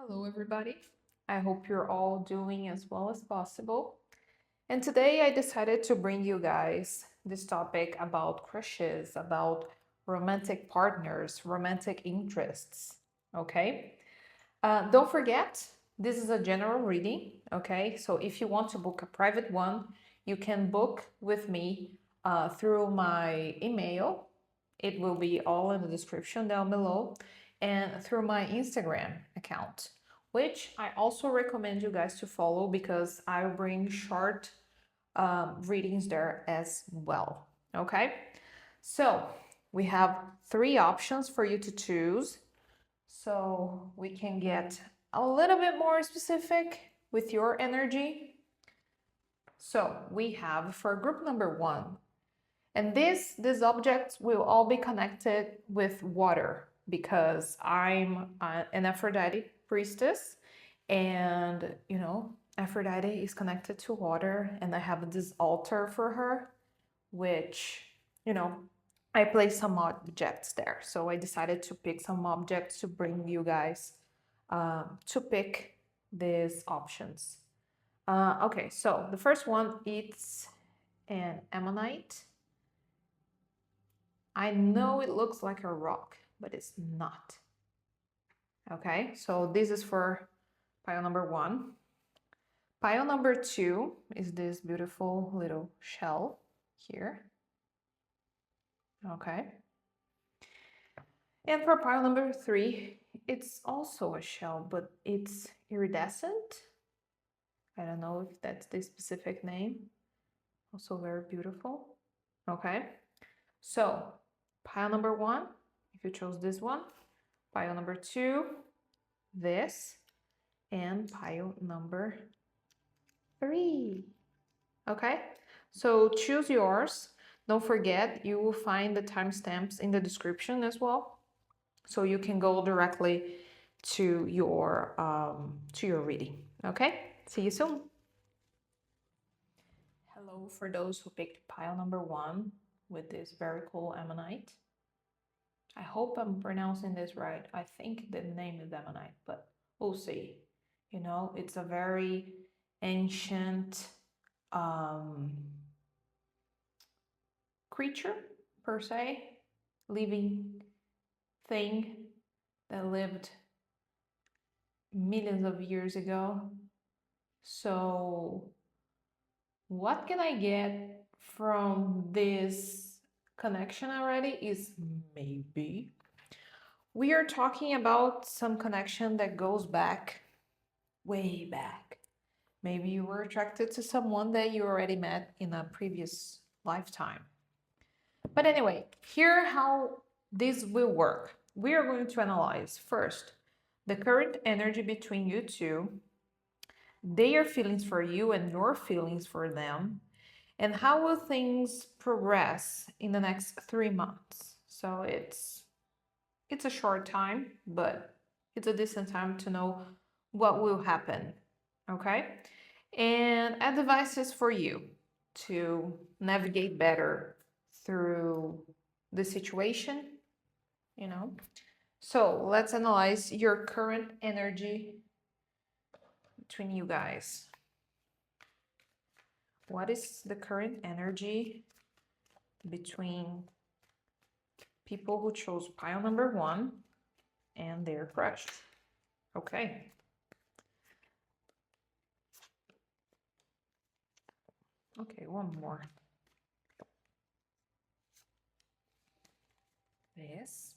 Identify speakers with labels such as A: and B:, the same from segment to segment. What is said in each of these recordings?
A: Hello, everybody. I hope you're all doing as well as possible. And today I decided to bring you guys this topic about crushes, about romantic partners, romantic interests. Okay. Don't forget, this is a general reading. Okay. So if you want to book a private one, you can book with me through my email. It will be all in the description down below, and through my Instagram account, which I also recommend you guys to follow because I bring short readings there as well. Okay, so we have three options for you to choose. So we can get a little bit more specific with your energy. So we have for group number one, and these objects will all be connected with water because I'm an Aphrodite priestess, and Aphrodite is connected to water, and I have this altar for her, which I place some objects there. So I decided to pick some objects to bring you guys to pick these options. Okay, so the first one, it's an ammonite. I know it looks like a rock, but it's not. Okay, so this is for pile number one. Pile number two is this beautiful little shell here. Okay. And for pile number three, it's also a shell, but it's iridescent. I don't know if that's the specific name. Also very beautiful. Okay. So pile number one, if you chose this one, pile number two, this, and pile number three. Okay, so choose yours. Don't forget, you will find the timestamps in the description as well, so you can go directly to your reading. Okay, see you soon. Hello for those who picked pile number one with this very cool ammonite. I hope I'm pronouncing this right. I think the name is ammonite, but we'll see. It's a very ancient creature, per se, living thing that lived millions of years ago. So, what can I get from this connection already is maybe we are talking about some connection that goes back, way back. Maybe you were attracted to someone that you already met in a previous lifetime. But anyway, here how this will work. We are going to analyze first the current energy between you two, their feelings for you and your feelings for them, and how will things progress in the next 3 months. So it's a short time, but it's a decent time to know what will happen. Okay? And advices for you to navigate better through the situation, So let's analyze your current energy between you guys. What is the current energy between people who chose pile number one and their crush? Okay. Okay, one more. This.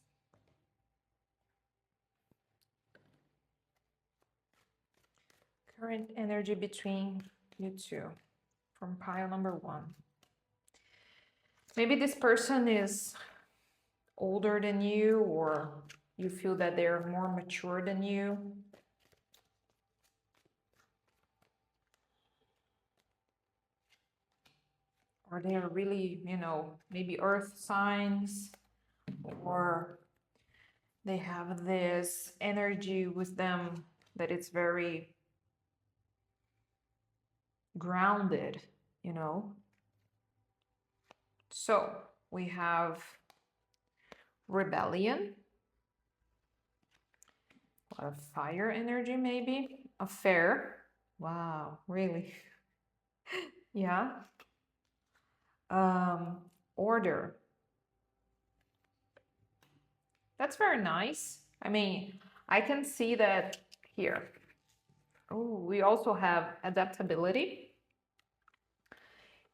A: Current energy between you two from pile number one. Maybe this person is older than you, or you feel that they're more mature than you. Or they are really, maybe earth signs, or they have this energy with them that it's very grounded, So we have rebellion. A fire energy, maybe. Affair. Wow, really? Yeah. Um, Order. That's very nice. I mean, I can see that here. Oh, we also have adaptability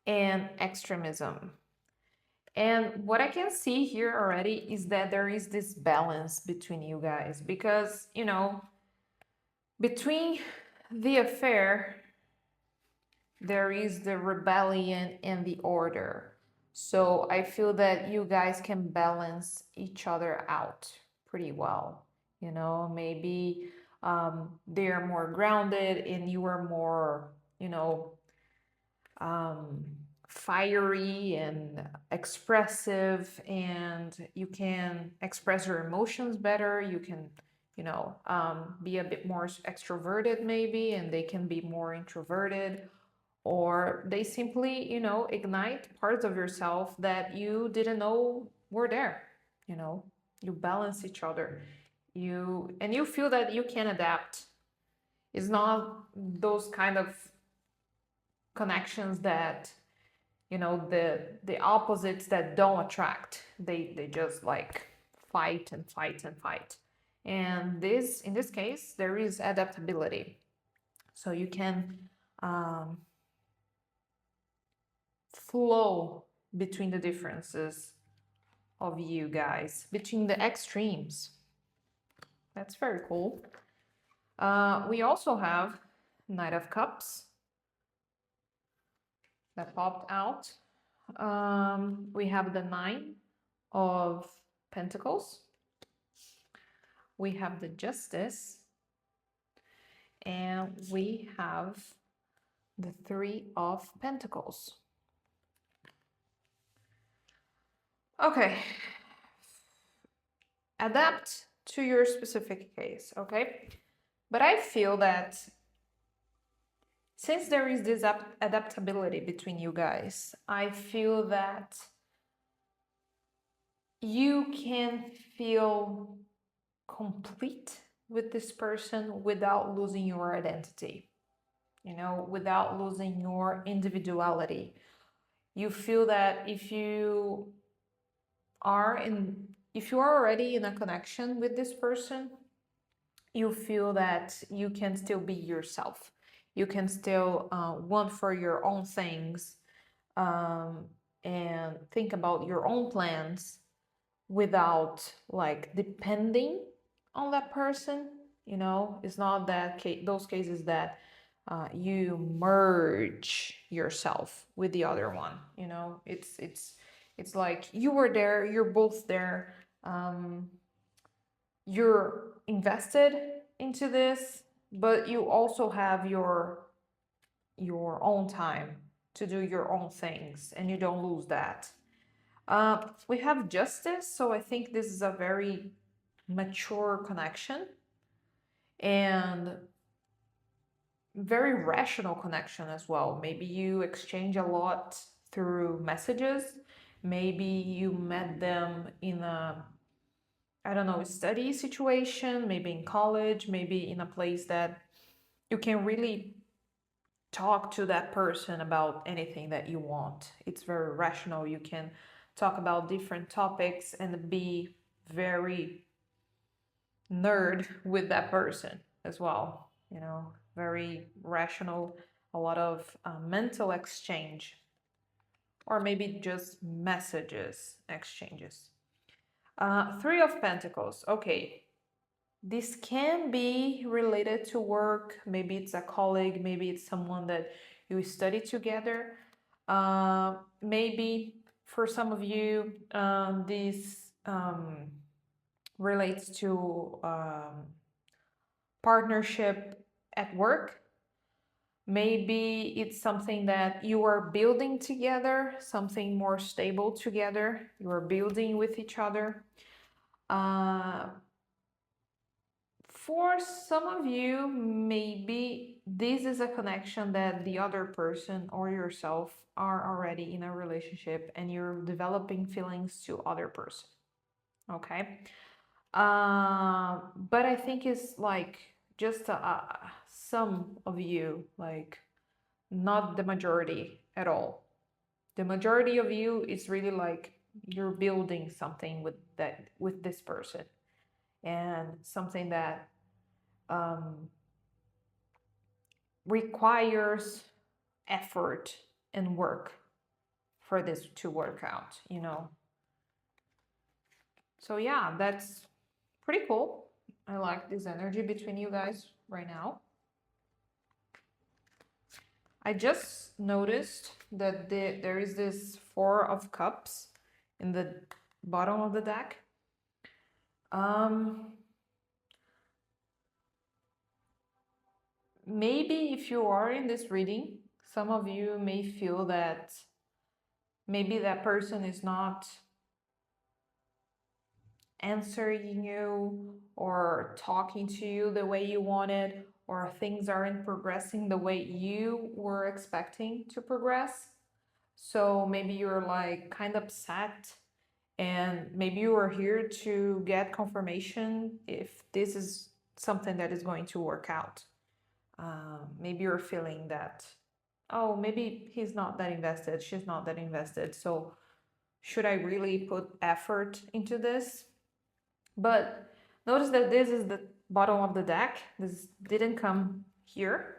A: and extremism. And what I can see here already is that there is this balance between you guys because, between the affair, there is the rebellion and the order. So I feel that you guys can balance each other out pretty well. Maybe they're more grounded and you are more, um, fiery and expressive, and you can express your emotions better. You can, be a bit more extroverted, maybe, and they can be more introverted, or they simply, ignite parts of yourself that you didn't know were there. You know, you balance each other. You feel that you can adapt. It's not those kind of connections that the opposites that don't attract. They just like fight and fight and fight. And this in this case there is adaptability, so you can um, flow between the differences of you guys, between the extremes. That's very cool. We also have Knight of Cups that popped out. We have the Nine of Pentacles. We have the Justice. And we have the Three of Pentacles. Okay. Adapt to your specific case, okay? But I feel that since there is this adaptability between you guys, I feel that you can feel complete with this person without losing your identity, without losing your individuality. You feel that if you are already in a connection with this person, you feel that you can still be yourself. You can still want for your own things, and think about your own plans without like depending on that person. It's not that those cases that you merge yourself with the other one. It's like you were there, you're both there, you're invested into this, but you also have your own time to do your own things, and you don't lose that. We have Justice, so I think this is a very mature connection and very rational connection as well. Maybe you exchange a lot through messages. Maybe you met them in a, I don't know, study situation, maybe in college, maybe in a place that you can really talk to that person about anything that you want. It's very rational. You can talk about different topics and be very nerd with that person as well. Very rational, a lot of mental exchange, or maybe just messages exchanges. Three of Pentacles. Okay, this can be related to work. Maybe it's a colleague, maybe it's someone that you study together. Maybe for some of you, this relates to partnership at work. Maybe it's something that you are building together, something more stable together. You are building with each other. For some of you, maybe this is a connection that the other person or yourself are already in a relationship and you're developing feelings to other person. Okay. But I think it's like just some of you, like not the majority at all. The majority of you is really like you're building something with this person, and something that um, requires effort and work for this to work out, you know. So yeah, that's pretty cool. I like this energy between you guys right now. I just noticed that there is this Four of Cups in the bottom of the deck. Maybe if you are in this reading, some of you may feel that maybe that person is not answering you or talking to you the way you wanted, or things aren't progressing the way you were expecting to progress. So maybe you're like kind of upset, and maybe you are here to get confirmation if this is something that is going to work out. Maybe you're feeling that, oh, maybe he's not that invested, she's not that invested. So should I really put effort into this? But notice that this is the bottom of the deck. This didn't come here.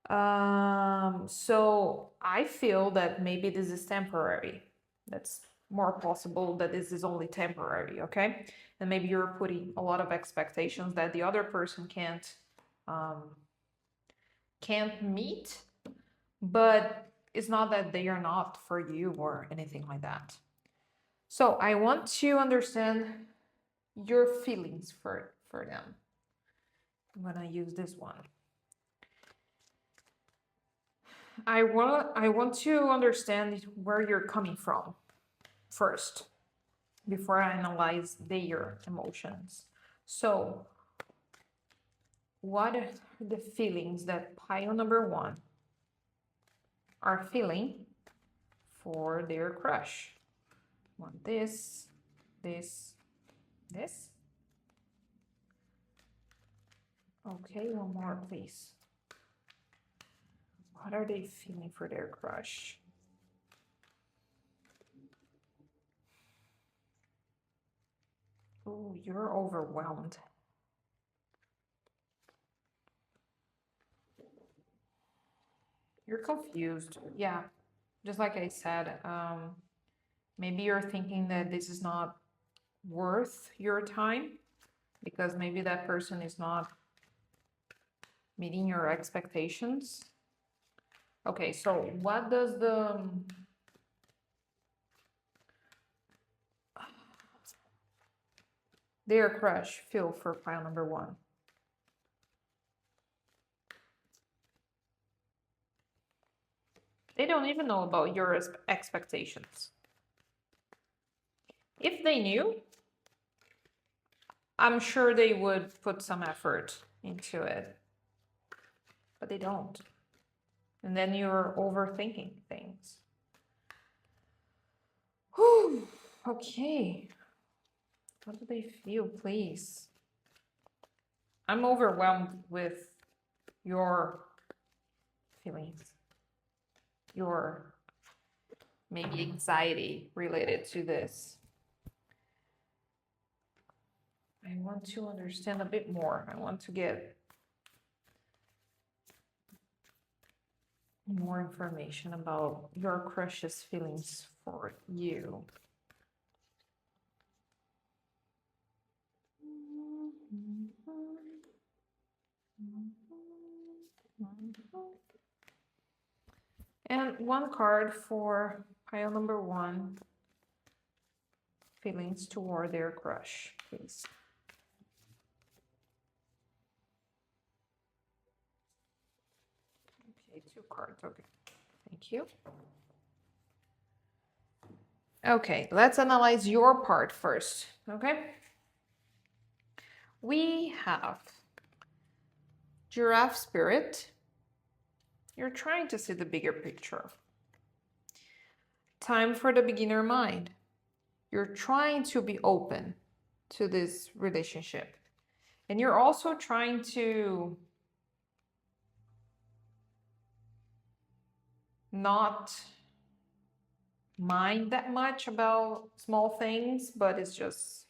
A: So I feel that maybe this is temporary. That's more possible that this is only temporary, okay? And maybe you're putting a lot of expectations that the other person can't meet, but it's not that they are not for you or anything like that. So I want to understand your feelings for them. I'm gonna use this one. I want to understand where you're coming from first before I analyze their emotions. So what are the feelings that pile number one are feeling for their crush? Want this, this, this. Okay, one more, please. What are they feeling for their crush? Oh, you're overwhelmed. You're confused. Yeah, just like I said, maybe you're thinking that this is not worth your time because maybe that person is not meeting your expectations. Okay, so what does their crush feel for pile number one? They don't even know about your expectations. If they knew, I'm sure they would put some effort into it, but they don't. And then you're overthinking things. Whew. Okay. What do they feel, please? I'm overwhelmed with your feelings, your maybe anxiety related to this. I want to understand a bit more. I want to get more information about your crush's feelings for you. And one card for pile number one, feelings toward their crush, please. Okay, two cards, okay. Thank you. Okay, let's analyze your part first, okay? We have Giraffe Spirit. You're trying to see the bigger picture. Time for the beginner mind. You're trying to be open. to this relationship. And you're also trying to not mind that much about small things, but it's just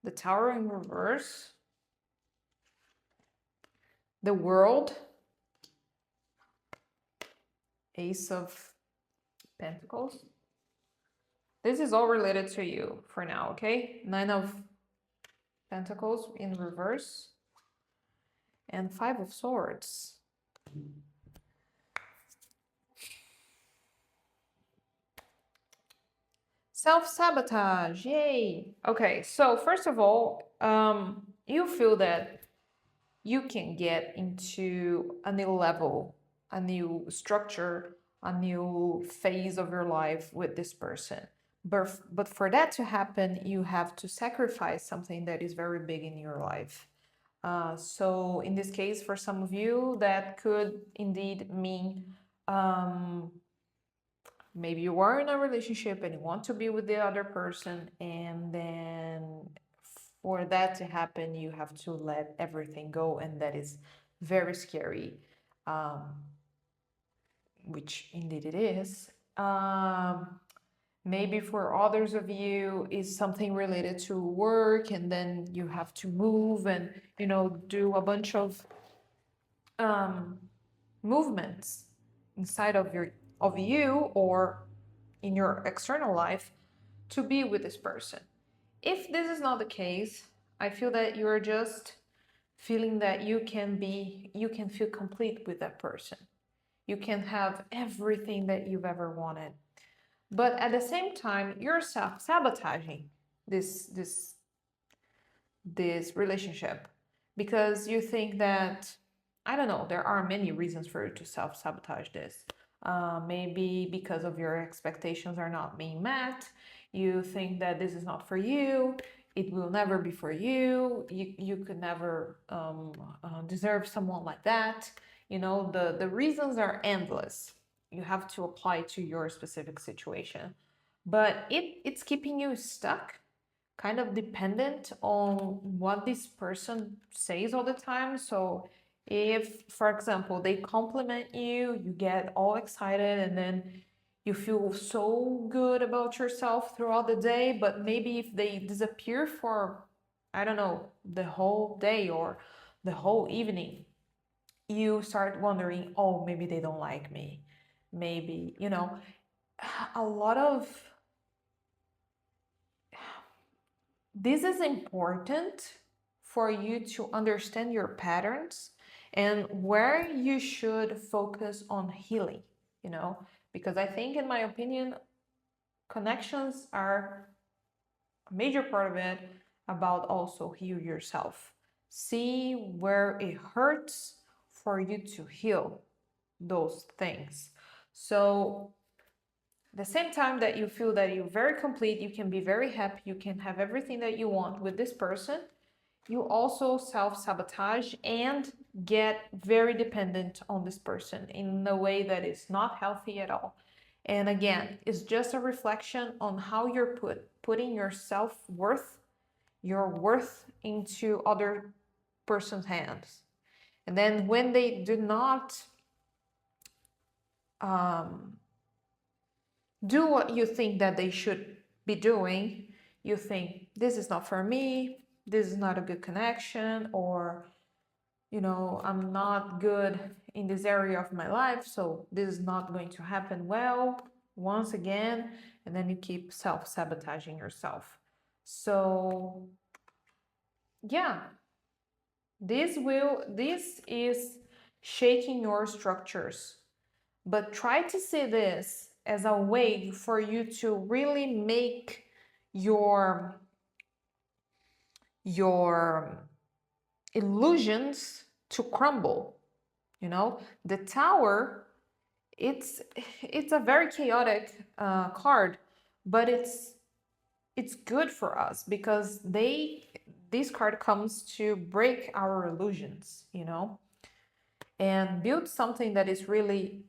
A: the Tower in reverse, the World, Ace of Pentacles. This is all related to you for now, okay? Nine of Pentacles in reverse and Five of Swords. Self-sabotage, yay. Okay, so first of all, you feel that you can get into a new level, a new structure, a new phase of your life with this person. But for that to happen, you have to sacrifice something that is very big in your life. So in this case, for some of you, that could indeed mean maybe you are in a relationship and you want to be with the other person, and then for that to happen, you have to let everything go, and that is very scary, which indeed it is. Maybe for others of you is something related to work, and then you have to move and do a bunch of movements inside of you or in your external life to be with this person. If this is not the case, I feel that you're just feeling that you can feel complete with that person. You can have everything that you've ever wanted. But at the same time, you're self-sabotaging this relationship because you think that, I don't know, there are many reasons for you to self-sabotage this. Maybe because of your expectations are not being met. You think that this is not for you. It will never be for you. You could never deserve someone like that. The reasons are endless. You have to apply to your specific situation. But it's keeping you stuck, kind of dependent on what this person says all the time. So if, for example, they compliment you, you get all excited and then you feel so good about yourself throughout the day, but maybe if they disappear for, I don't know, the whole day or the whole evening, you start wondering, oh, maybe they don't like me. Maybe, a lot of this is important for you to understand your patterns and where you should focus on healing, because I think, in my opinion, connections are a major part of it, about also heal yourself. See where it hurts for you to heal those things. So the same time that you feel that you're very complete, you can be very happy, you can have everything that you want with this person, you also self-sabotage and get very dependent on this person in a way that is not healthy at all. And again, it's just a reflection on how you're putting your self-worth, your worth into other person's hands. And then when they do not do what you think that they should be doing, you think, this is not for me, this is not a good connection, or I'm not good in this area of my life, so this is not going to happen well once again, and then you keep self-sabotaging yourself. So yeah, this is shaking your structures, but try to see this as a way for you to really make your illusions to crumble. The Tower, it's a very chaotic card, but it's good for us because this card comes to break our illusions, and build something that is really,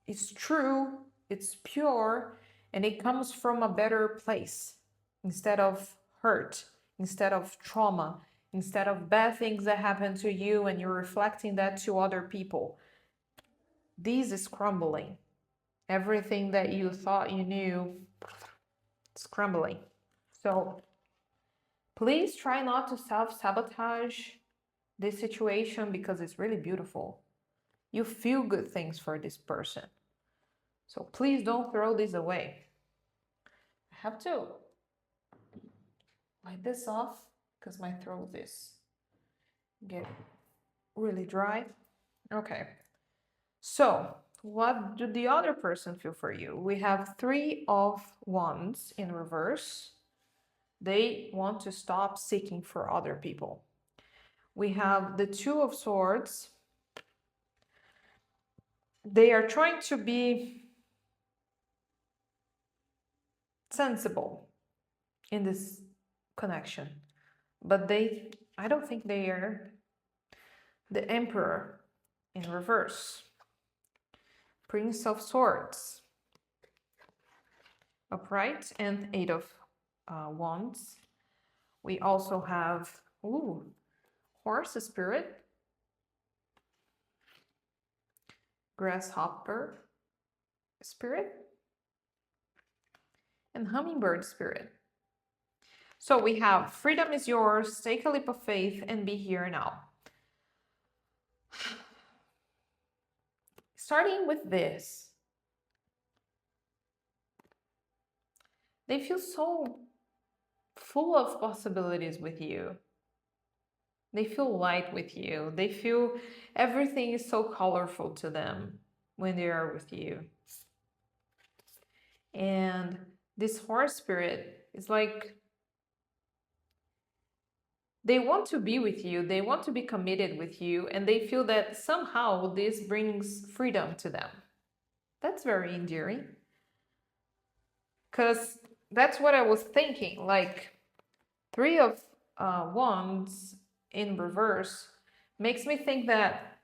A: it's true, it's pure, and it comes from a better place instead of hurt, instead of trauma, instead of bad things that happen to you and you're reflecting that to other people. This is crumbling. Everything that you thought you knew, it's crumbling. So please try not to self-sabotage this situation because it's really beautiful. You feel good things for this person. So please don't throw this away. I have to wipe this off because my throat is getting really dry. Okay. So what do the other person feel for you? We have 3 of Wands in reverse. They want to stop seeking for other people. We have the 2 of Swords. They are trying to be sensible in this connection, but I don't think they are. The Emperor in reverse. Prince of Swords upright, and 8 of Wands. We also have Horse Spirit, Grasshopper Spirit, and Hummingbird Spirit. So we have freedom is yours, take a leap of faith, and be here now. Starting with this, they feel so full of possibilities with you. They feel light with you. They feel everything is so colorful to them when they are with you. And this horse spirit is like, they want to be with you, they want to be committed with you, and they feel that somehow this brings freedom to them. That's very endearing. Because that's what I was thinking, like 3 of Wands in reverse makes me think that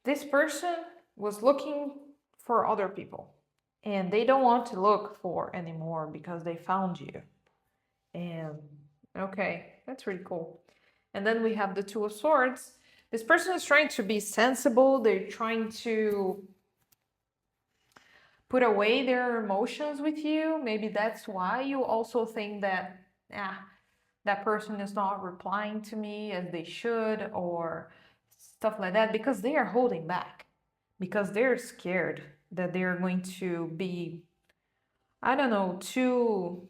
A: this person was looking for other people and they don't want to look for anymore because they found you. And okay, that's really cool. And then we have the 2 of Swords. This person is trying to be sensible. They're trying to put away their emotions with you. Maybe that's why you also think that that person is not replying to me as they should, or stuff like that, because they are holding back, because they're scared that they're going to be, I don't know, too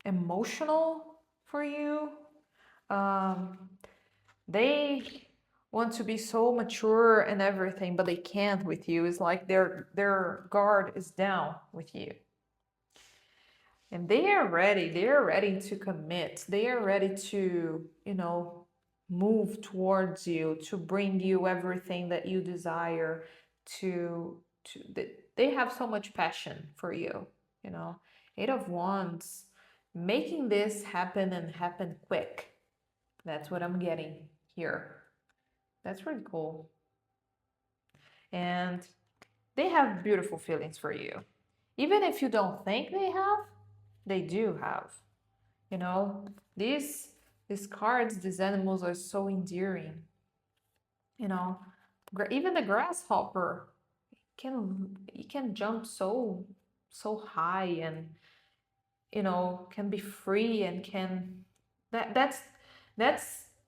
A: emotional for you. They want to be so mature and everything, but they can't with you. It's like their guard is down with you. And they are ready to commit. They are ready to, move towards you, to bring you everything that you desire, they have so much passion for you, 8 of Wands, making this happen and happen quick. That's what I'm getting here. That's really cool. And they have beautiful feelings for you. Even if you don't think they do have. These cards, these animals are so endearing. Even the grasshopper can jump so high and can be free and that's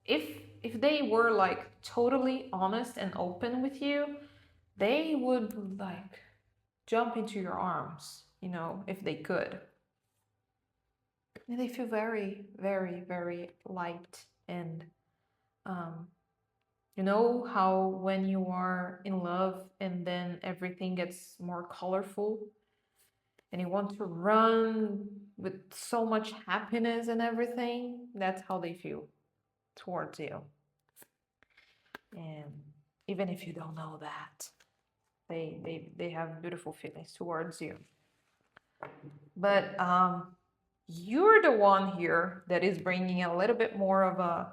A: if they were like totally honest and open with you, they would like jump into your arms, if they could. And they feel very, very, very light. And you know how when you are in love and then everything gets more colorful and you want to run with so much happiness and everything? That's how they feel towards you. And even if you don't know that, they have beautiful feelings towards you. But you're the one here that is bringing a little bit more of a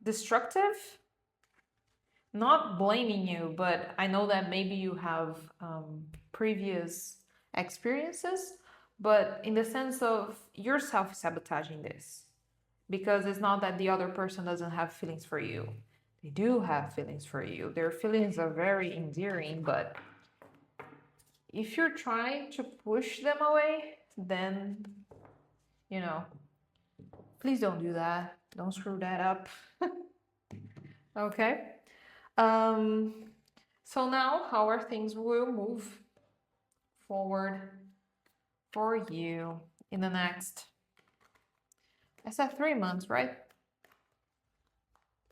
A: destructive, not blaming you, but I know that maybe you have previous experiences, but in the sense of you're self-sabotaging this, because it's not that the other person doesn't have feelings for you. They do have feelings for you. Their feelings are very endearing, but if you're trying to push them away, then, you know, please don't do that. Don't screw that up. Okay. Um, so now how are things will move forward for you in the next, I said 3 months, right?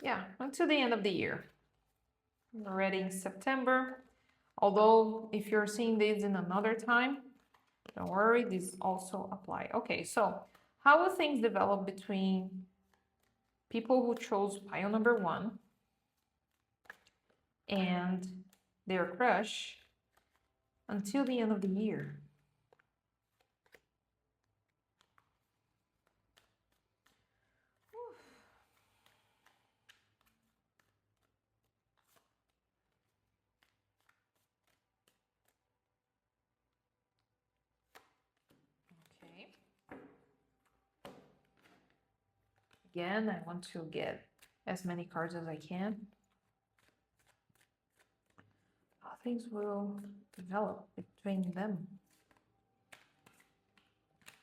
A: Yeah, until the end of the year. We're already in September. Although if you're seeing this in another time, don't worry, these also apply. Okay, so how will things develop between people who chose pile number 1 and their crush until the end of the year? Okay. Again, I want to get as many cards as I can. How things will develop between them.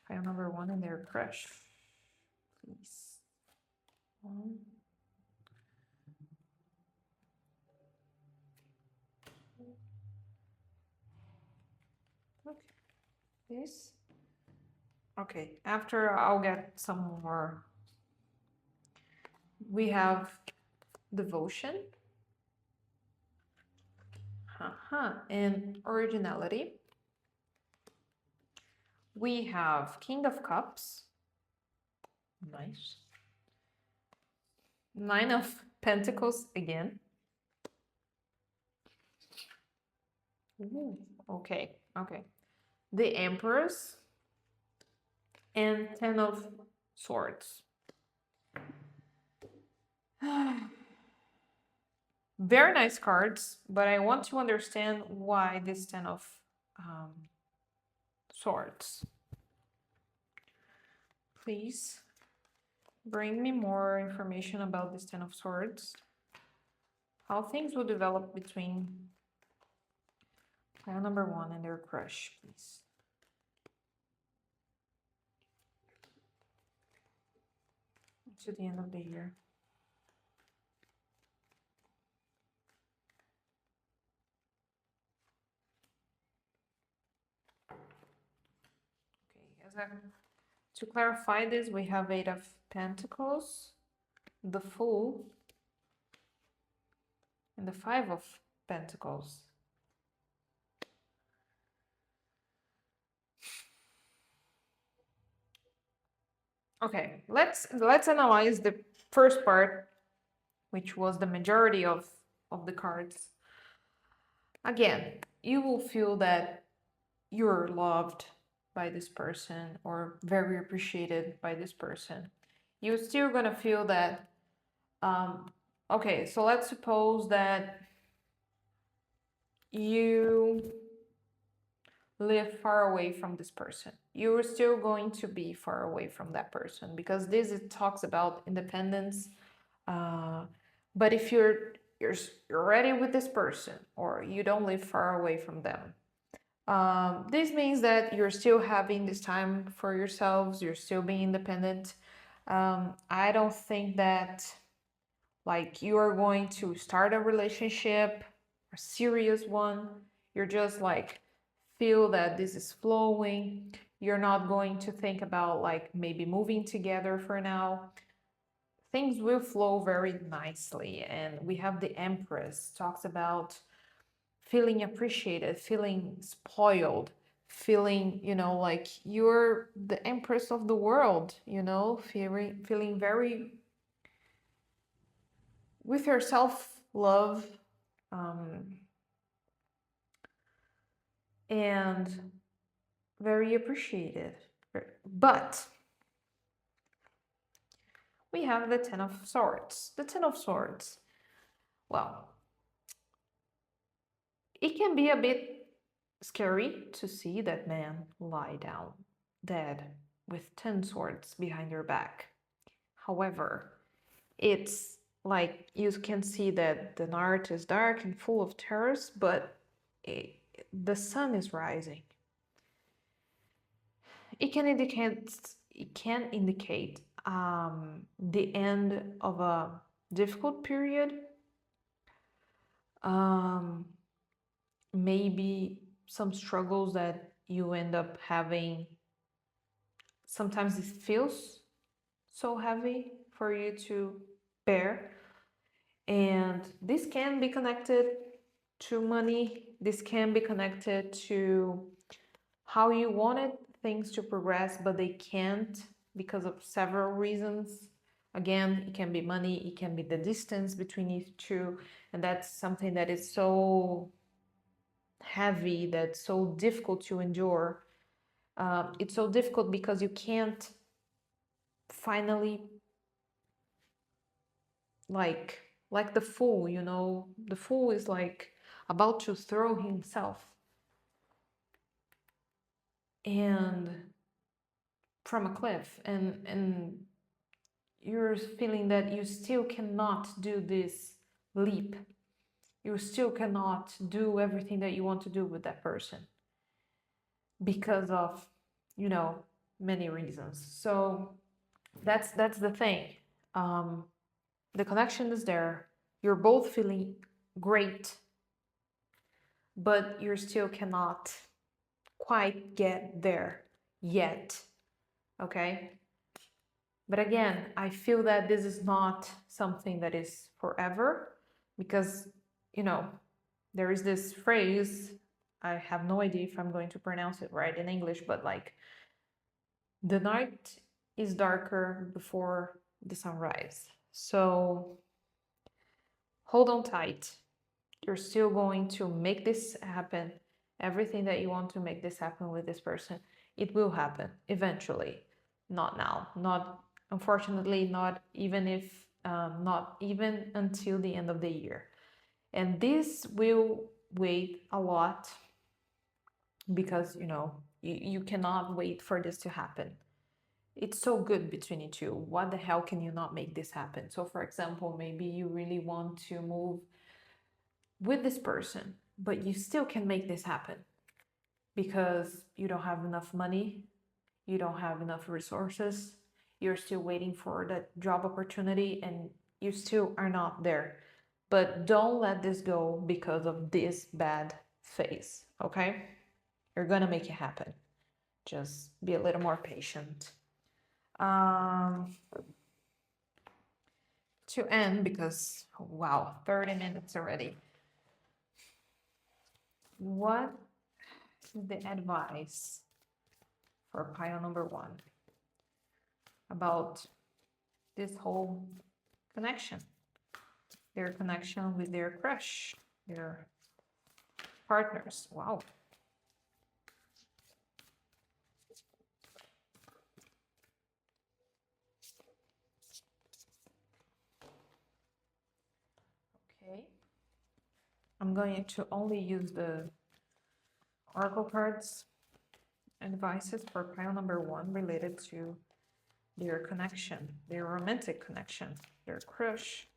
A: Pile number 1 and their crush, please. 1. Okay, this. Okay, after I'll get some more. We have devotion, and originality. We have King of Cups. Nice. 9 of Pentacles again. Ooh, okay, okay. The Empress and 10 of Swords. Very nice cards, but I want to understand why this 10 of Swords. Please bring me more information about this 10 of Swords. How things will develop between pile number 1 and their crush, please. To the end of the year. Okay, to clarify this, we have 8 of Pentacles, the Fool, and the 5 of Pentacles. Okay, let's analyze the first part, which was the majority of the cards. Again, you will feel that you're loved by this person or very appreciated by this person. You're still gonna feel that, okay, so let's suppose that you live far away from this person. You're still going to be far away from that person, because this it talks about independence. But if you're already with this person, or you don't live far away from them, this means that you're still having this time for yourselves. You're still being independent. I don't think that like you are going to start a relationship, a serious one. You're just like feel that this is flowing. You're not going to think about like maybe moving together for now. Things will flow very nicely. And we have the Empress, talks about feeling appreciated, feeling spoiled, feeling, you know, like you're the Empress of the world, you know, feeling very with your self-love, and very appreciated. But we have the 10 of Swords. The 10 of Swords, well, it can be a bit scary to see that man lie down, dead, with 10 swords behind your back. However, it's like you can see that the night is dark and full of terrors, but the sun is rising. It can indicate the end of a difficult period, maybe some struggles that you end up having. Sometimes it feels so heavy for you to bear, and this can be connected to money. This can be connected to how you wanted things to progress, but they can't because of several reasons. Again, it can be money, it can be the distance between you two, and that's something that is so heavy, that's so difficult to endure. It's so difficult because you can't finally, like the fool, you know, the fool is like about to throw himself and from a cliff, and you're feeling that you still cannot do this leap. You still cannot do everything that you want to do with that person because of, you know, many reasons. So that's the thing. The connection is there. You're both feeling great, but you still cannot quite get there yet. Okay? But again, I feel that this is not something that is forever because, you know, there is this phrase, I have no idea if I'm going to pronounce it right in English, but like, the night is darker before the sunrise. So hold on tight. You're still going to make this happen. Everything that you want to make this happen with this person, it will happen eventually. Not now, not unfortunately, not even until the end of the year. And this will wait a lot because, you know, you cannot wait for this to happen. It's so good between you two. What the hell can you not make this happen? So for example, maybe you really want to move with this person, but you still can make this happen because you don't have enough money, you don't have enough resources, you're still waiting for that job opportunity, and you still are not there. But don't let this go because of this bad phase, okay? You're gonna make it happen. Just be a little more patient. To end, because wow, 30 minutes already. What is the advice for pile number 1 about this whole connection? Their connection with their crush, their partners. Wow. Okay. I'm going to only use the oracle cards advices for pile number 1 related to their connection, their romantic connection, their crush.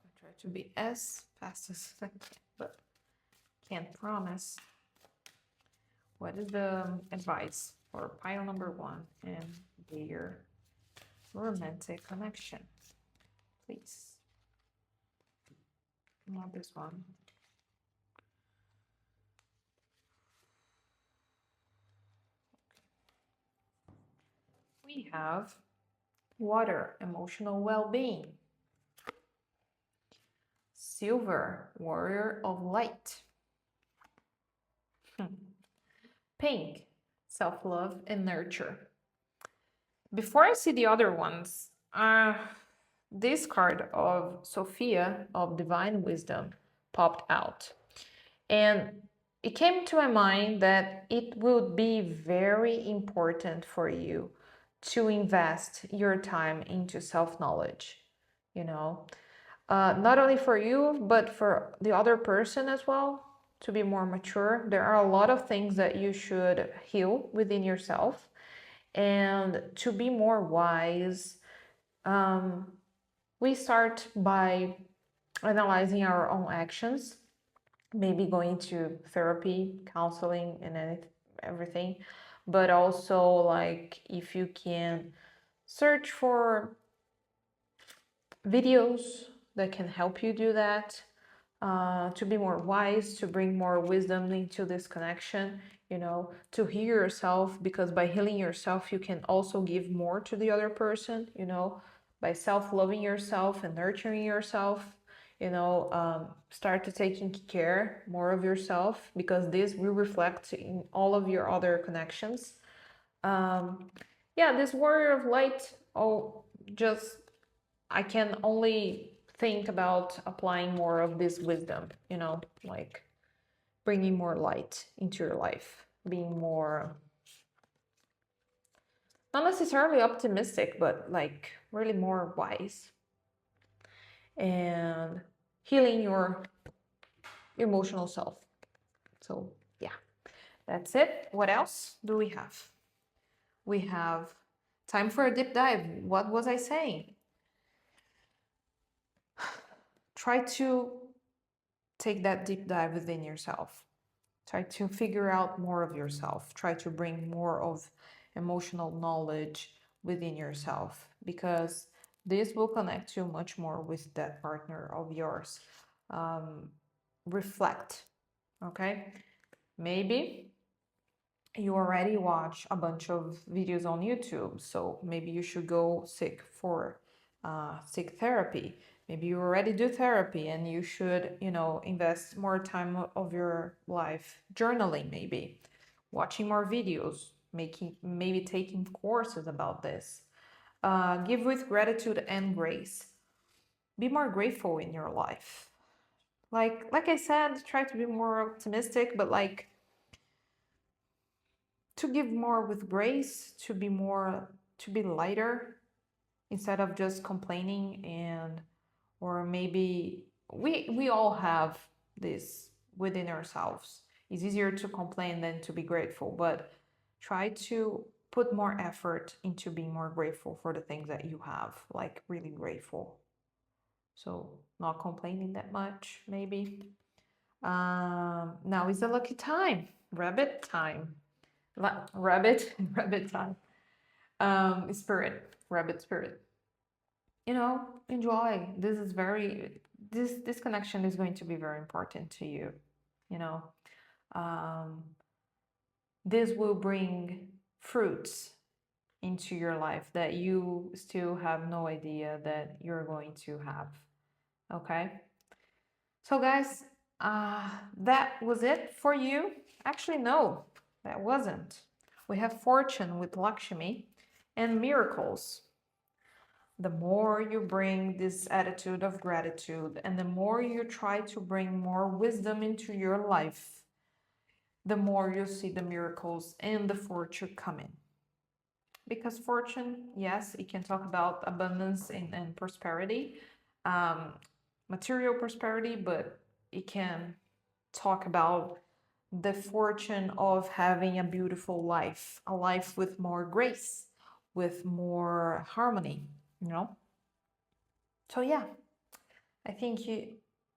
A: I try to be as fast as I can, but can't promise. What is the advice for pile number 1 and their romantic connection? Please. Not this one. We have water, emotional well-being. Silver, warrior of light. Pink, self-love and nurture. Before I see the other ones, this card of Sophia of Divine Wisdom popped out. And it came to my mind that it would be very important for you to invest your time into self-knowledge, you know, not only for you, but for the other person as well, to be more mature. There are a lot of things that you should heal within yourself. And to be more wise, we start by analyzing our own actions, maybe going to therapy, counseling, and everything. But also, like, if you can search for videos that can help you do that, to be more wise, to bring more wisdom into this connection, you know, to heal yourself, because by healing yourself, you can also give more to the other person, you know, by self-loving yourself and nurturing yourself, you know, start to taking care more of yourself, because this will reflect in all of your other connections. Yeah, this warrior of light, oh, just I can only think about applying more of this wisdom, you know, like bringing more light into your life, being more, not necessarily optimistic, but like really more wise, and healing your emotional self. So, yeah, that's it. What else do we have? We have time for a deep dive. What was I saying? Try to take that deep dive within yourself. Try to figure out more of yourself. Try to bring more of emotional knowledge within yourself, because this will connect you much more with that partner of yours. Reflect, okay? Maybe you already watch a bunch of videos on YouTube, so maybe you should go seek therapy. Maybe you already do therapy and you should, you know, invest more time of your life journaling, maybe watching more videos, maybe taking courses about this. Give with gratitude and grace. Be more grateful in your life. Like I said, try to be more optimistic, but like to give more with grace, to be lighter, instead of just complaining. And or maybe we all have this within ourselves. It's easier to complain than to be grateful, but try to put more effort into being more grateful for the things that you have, like really grateful. So not complaining that much, maybe. Now is the lucky time, rabbit time. Rabbit, rabbit time. Spirit, rabbit spirit. You know, enjoy. This connection is going to be very important to you. You know, um, this will bring fruits into your life that you still have no idea that you're going to have. Okay. So, guys, that was it for you. Actually, no, that wasn't. We have fortune with Lakshmi and miracles. The more you bring this attitude of gratitude and the more you try to bring more wisdom into your life, the more you see the miracles and the fortune coming. Because fortune, yes, it can talk about abundance and prosperity, material prosperity, but it can talk about the fortune of having a beautiful life, a life with more grace, with more harmony, you know? So, yeah, I think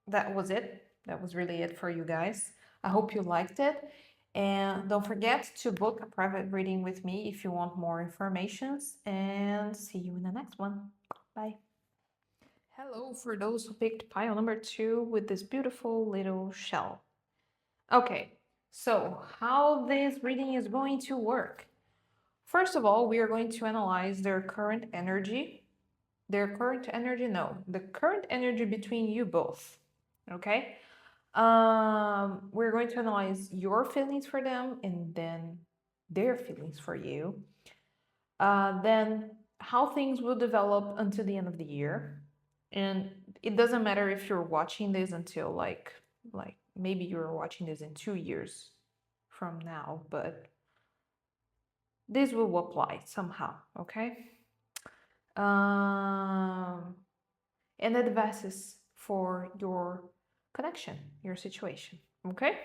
A: that was it. That was really it for you guys. I hope you liked it. And don't forget to book a private reading with me if you want more informations. And see you in the next one. Bye. Hello for those who picked pile number 2 with this beautiful little shell. Okay, so how this reading is going to work. First of all, we are going to analyze their current energy. The current energy between you both. Okay? We're going to analyze your feelings for them and then their feelings for you. Then how things will develop until the end of the year. And it doesn't matter if you're watching this until like maybe you're watching this in 2 years from now, but this will apply somehow, okay? Um, and advices for your connection, your situation, okay?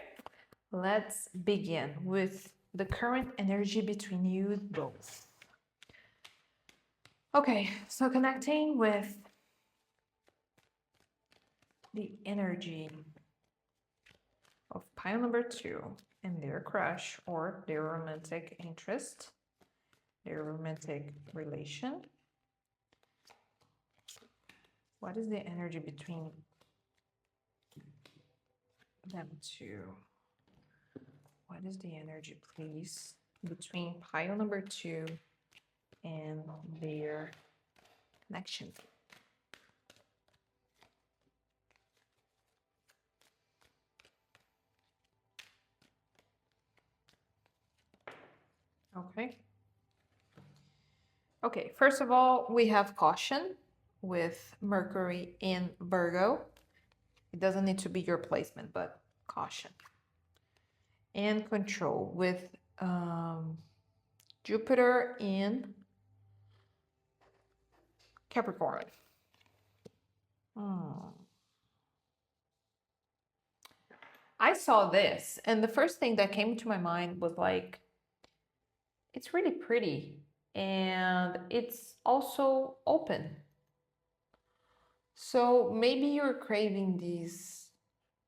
A: Let's begin with the current energy between you both. Okay, so connecting with the energy of pile number 2 and their crush or their romantic interest, their romantic relation. What is the energy between them two? What is the energy, please, between pile number 2 and their connection? Okay. Okay, first of all, we have caution with Mercury in Virgo. It doesn't need to be your placement, but caution. And control with Jupiter in Capricorn. I saw this, and the first thing that came to my mind was like, it's really pretty, and it's also open. So maybe you're craving these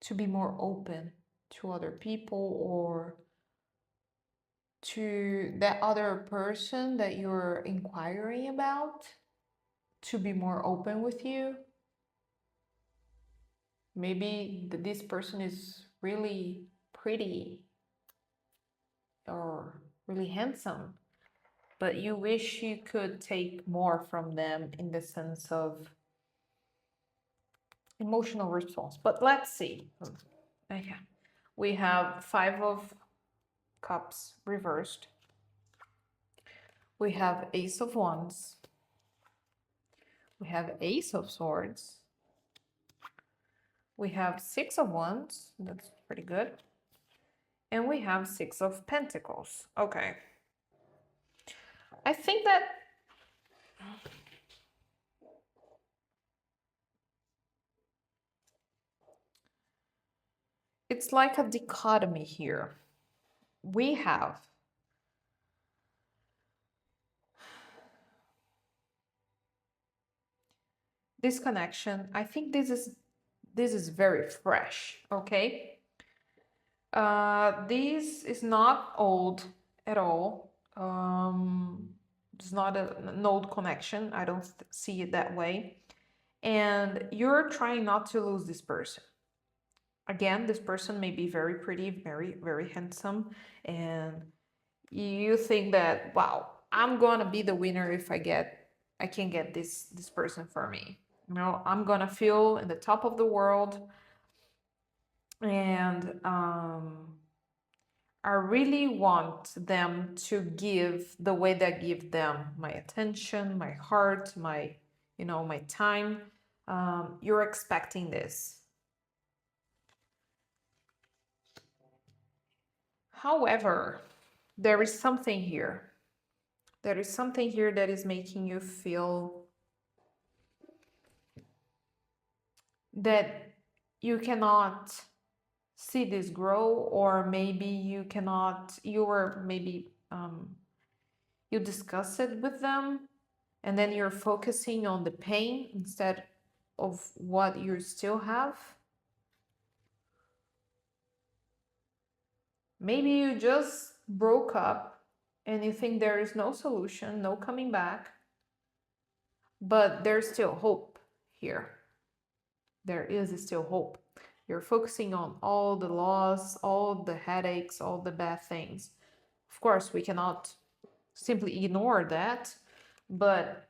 A: to be more open to other people or to that other person that you're inquiring about to be more open with you. Maybe this person is really pretty or really handsome, but you wish you could take more from them in the sense of emotional response. But let's see. Okay. We have 5 of Cups reversed. We have Ace of Wands. We have Ace of Swords. We have 6 of Wands. That's pretty good. And we have 6 of Pentacles. Okay. I think that it's like a dichotomy here. We have this connection. I think this is very fresh, okay? This is not old at all. It's not an old connection. I don't see it that way. And you're trying not to lose this person. Again, this person may be very pretty, very, very handsome, and you think that, wow, I'm gonna be the winner if I can get this person for me. You know, I'm gonna feel in the top of the world, and I really want them to give the way that I give them my attention, my heart, my my time. You're expecting this. However, there is something here. There is something here that is making you feel that you cannot see this grow, or maybe you cannot, you discuss it with them and then you're focusing on the pain instead of what you still have. Maybe you just broke up and you think there is no solution, no coming back, but there's still hope here. There is still hope. You're focusing on all the loss, all the headaches, all the bad things. Of course, we cannot simply ignore that, but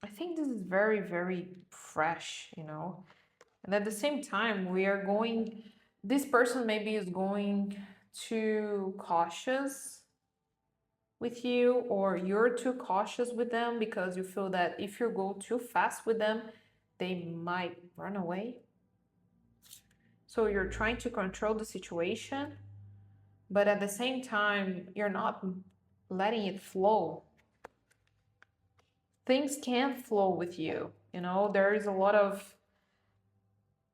A: I think this is very, very fresh, And at the same time, this person maybe is going too cautious with you, or you're too cautious with them because you feel that if you go too fast with them, they might run away. So you're trying to control the situation, but at the same time, you're not letting it flow. Things can flow with you. You know, there is a lot of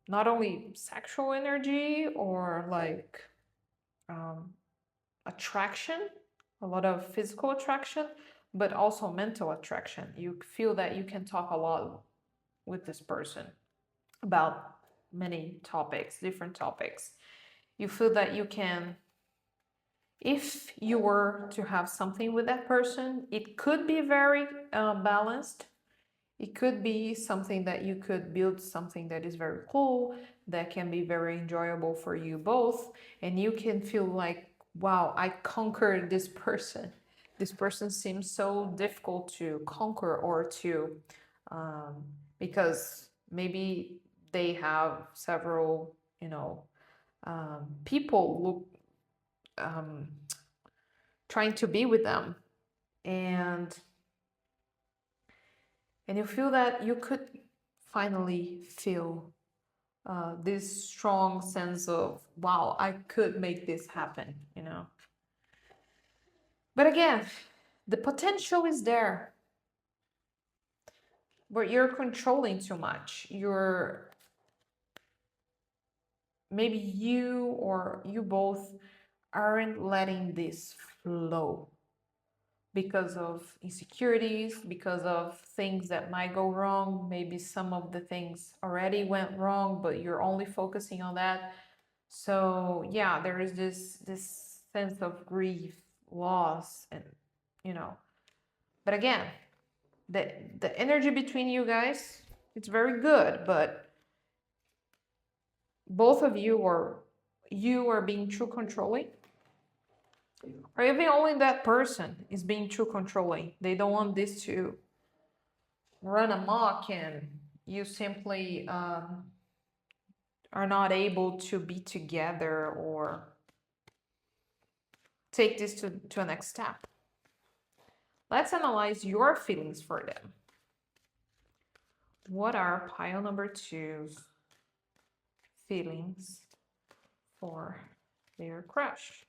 A: not only sexual energy or like um, attraction, a lot of physical attraction, but also mental attraction. You feel that you can talk a lot with this person about many topics, different topics. You feel that you can, if you were to have something with that person, it could be very balanced. It could be something that you could build something that is very cool, that can be very enjoyable for you both, and you can feel like, wow, I conquered this person. This person seems so difficult to conquer or to, um, because maybe they have several, people look trying to be with them, and you feel that you could finally feel this strong sense of, wow, I could make this happen, you know. But again, the potential is there, but you're controlling too much. Maybe you or you both aren't letting this flow because of insecurities, because of things that might go wrong. Maybe some of the things already went wrong, but you're only focusing on that. So yeah, there is this sense of grief, loss, and you know. But again, the energy between you guys, it's very good, but both of you are being too controlling. Or even only that person is being too controlling. They don't want this to run amok, and you simply are not able to be together or take this to a next step. Let's analyze your feelings for them. What are pile number 2's feelings for their crush?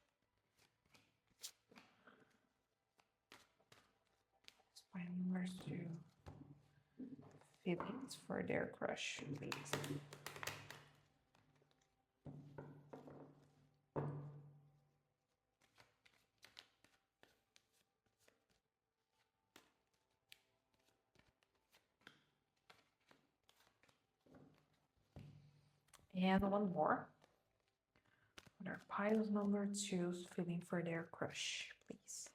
A: Pile number 2 feelings for their crush, please. And one more. What are piles number 2's feeling for their crush, please?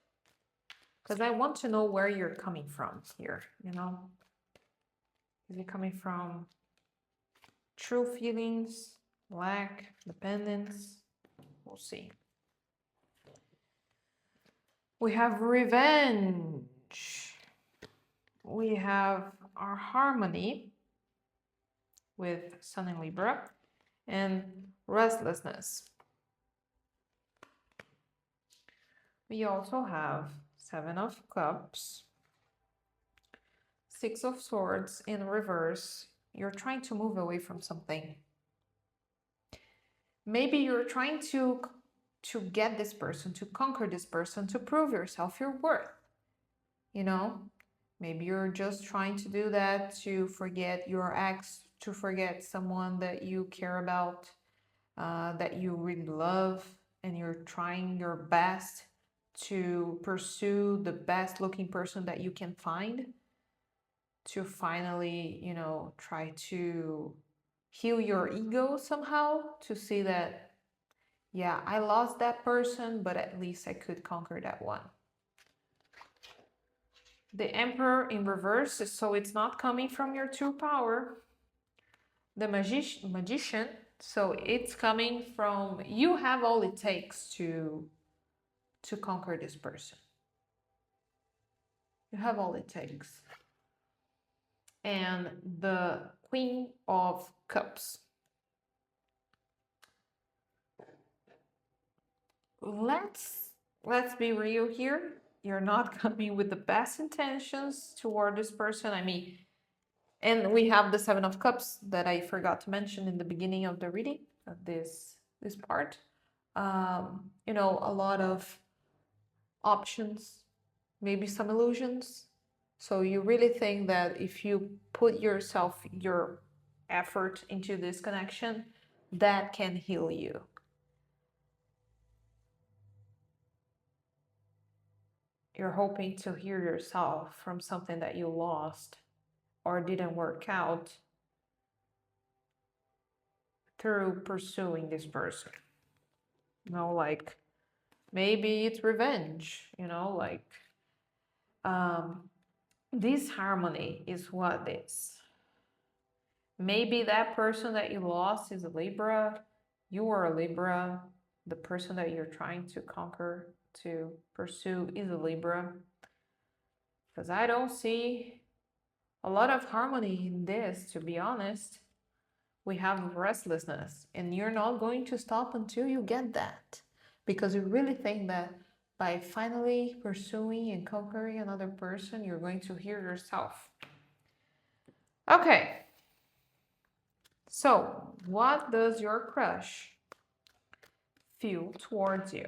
A: Because I want to know where you're coming from here, you know? Is it coming from true feelings, lack, dependence? We'll see. We have revenge. We have our harmony with Sun and Libra, and restlessness. We also have 7 of Cups, 6 of Swords in reverse. You're trying to move away from something. Maybe you're trying to get this person, to conquer this person, to prove yourself, your worth. You know, maybe you're just trying to do that to forget your ex, to forget someone that you care about, that you really love, and you're trying your best to pursue the best looking person that you can find, to finally, you know, try to heal your ego somehow, to see that, yeah, I lost that person, but at least I could conquer that one. The Emperor in reverse, so it's not coming from your true power. The Magician, so it's coming from, you have all it takes to conquer this person. You have all it takes. And the Queen of Cups. Let's be real here. You're not coming with the best intentions toward this person. I mean, and we have the 7 of Cups that I forgot to mention in the beginning of the reading of this part. You know, a lot of options, maybe some illusions. So you really think that if you put your effort into this connection, that can heal you. You're hoping to heal yourself from something that you lost or didn't work out through pursuing this person. Like maybe it's revenge, like this harmony is what is. Maybe that person that you lost is a Libra, you are a Libra, the person that you're trying to conquer, to pursue is a Libra. Because I don't see a lot of harmony in this, to be honest. We have restlessness, and you're not going to stop until you get that. Because you really think that by finally pursuing and conquering another person, you're going to heal yourself. Okay. So, what does your crush feel towards you?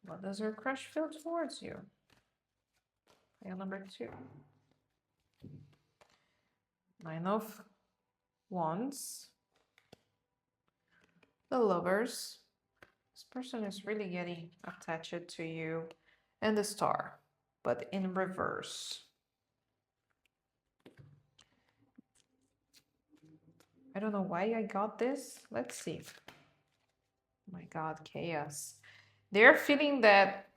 A: What does your crush feel towards you? File number 2. 9 of Wands. The Lovers. This person is really getting attached to you. And the Star, but in reverse. I don't know why I got this. Let's see. Oh my God, chaos. They're feeling that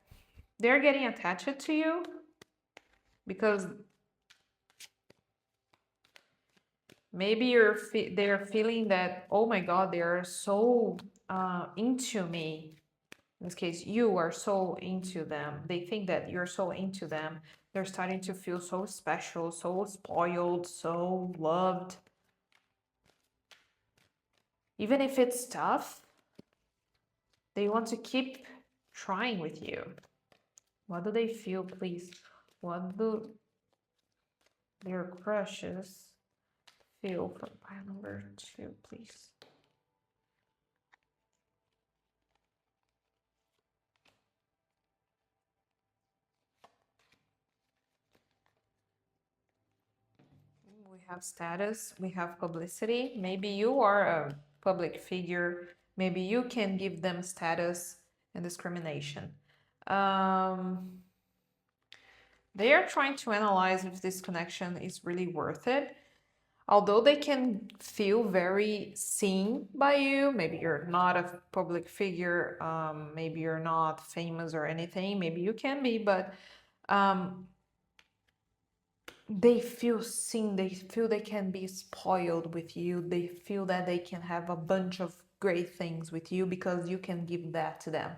A: they're getting attached to you because maybe they're feeling that, oh my God, they're so into me. In this case, you are so into them. They think that you're so into them. They're starting to feel so special, so spoiled, so loved. Even if it's tough, they want to keep trying with you. What do they feel, please? What do their crushes feel for pile number 2, please? We have status, we have publicity. Maybe you are a public figure. Maybe you can give them status and discrimination. They are trying to analyze if this connection is really worth it. Although they can feel very seen by you, maybe you're not a public figure, maybe you're not famous or anything, maybe you can be, but they feel seen, they feel they can be spoiled with you, they feel that they can have a bunch of great things with you because you can give that to them.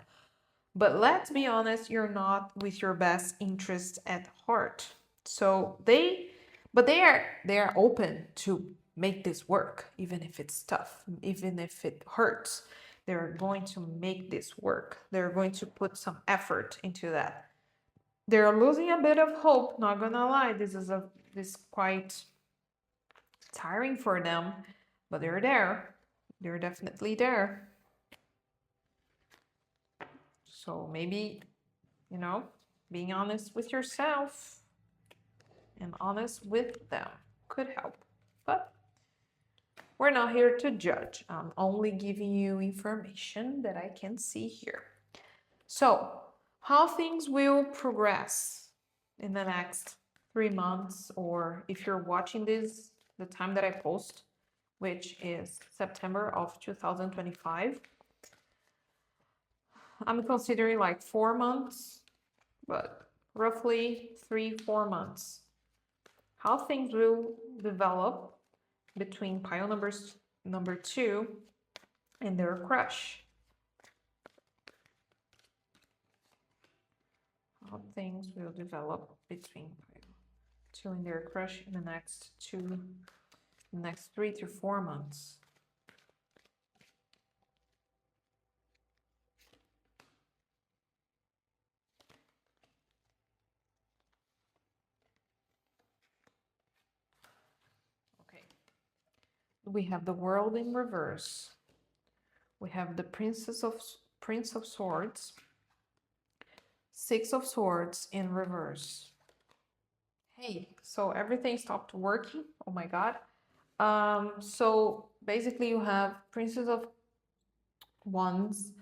A: But let's be honest, you're not with your best interest at heart. So they are open to make this work, even if it's tough, even if it hurts. They're going to make this work. They're going to put some effort into that. They're losing a bit of hope, not gonna lie. This is quite tiring for them, but they're there. They're definitely there. So maybe, being honest with yourself and honest with them could help. But we're not here to judge. I'm only giving you information that I can see here. So, how things will progress in the next 3 months, or if you're watching this the time that I post, which is September of 2025. I'm considering like 4 months, but roughly 3-4 months. How things will develop between pile number 2 and their crush. How things will develop between pile 2 and their crush in the next 3 to 4 months. We have the World in reverse. We have the Prince of Swords, Six of Swords in reverse. Hey, so everything stopped working. Oh my God. So basically you have Princess of Wands,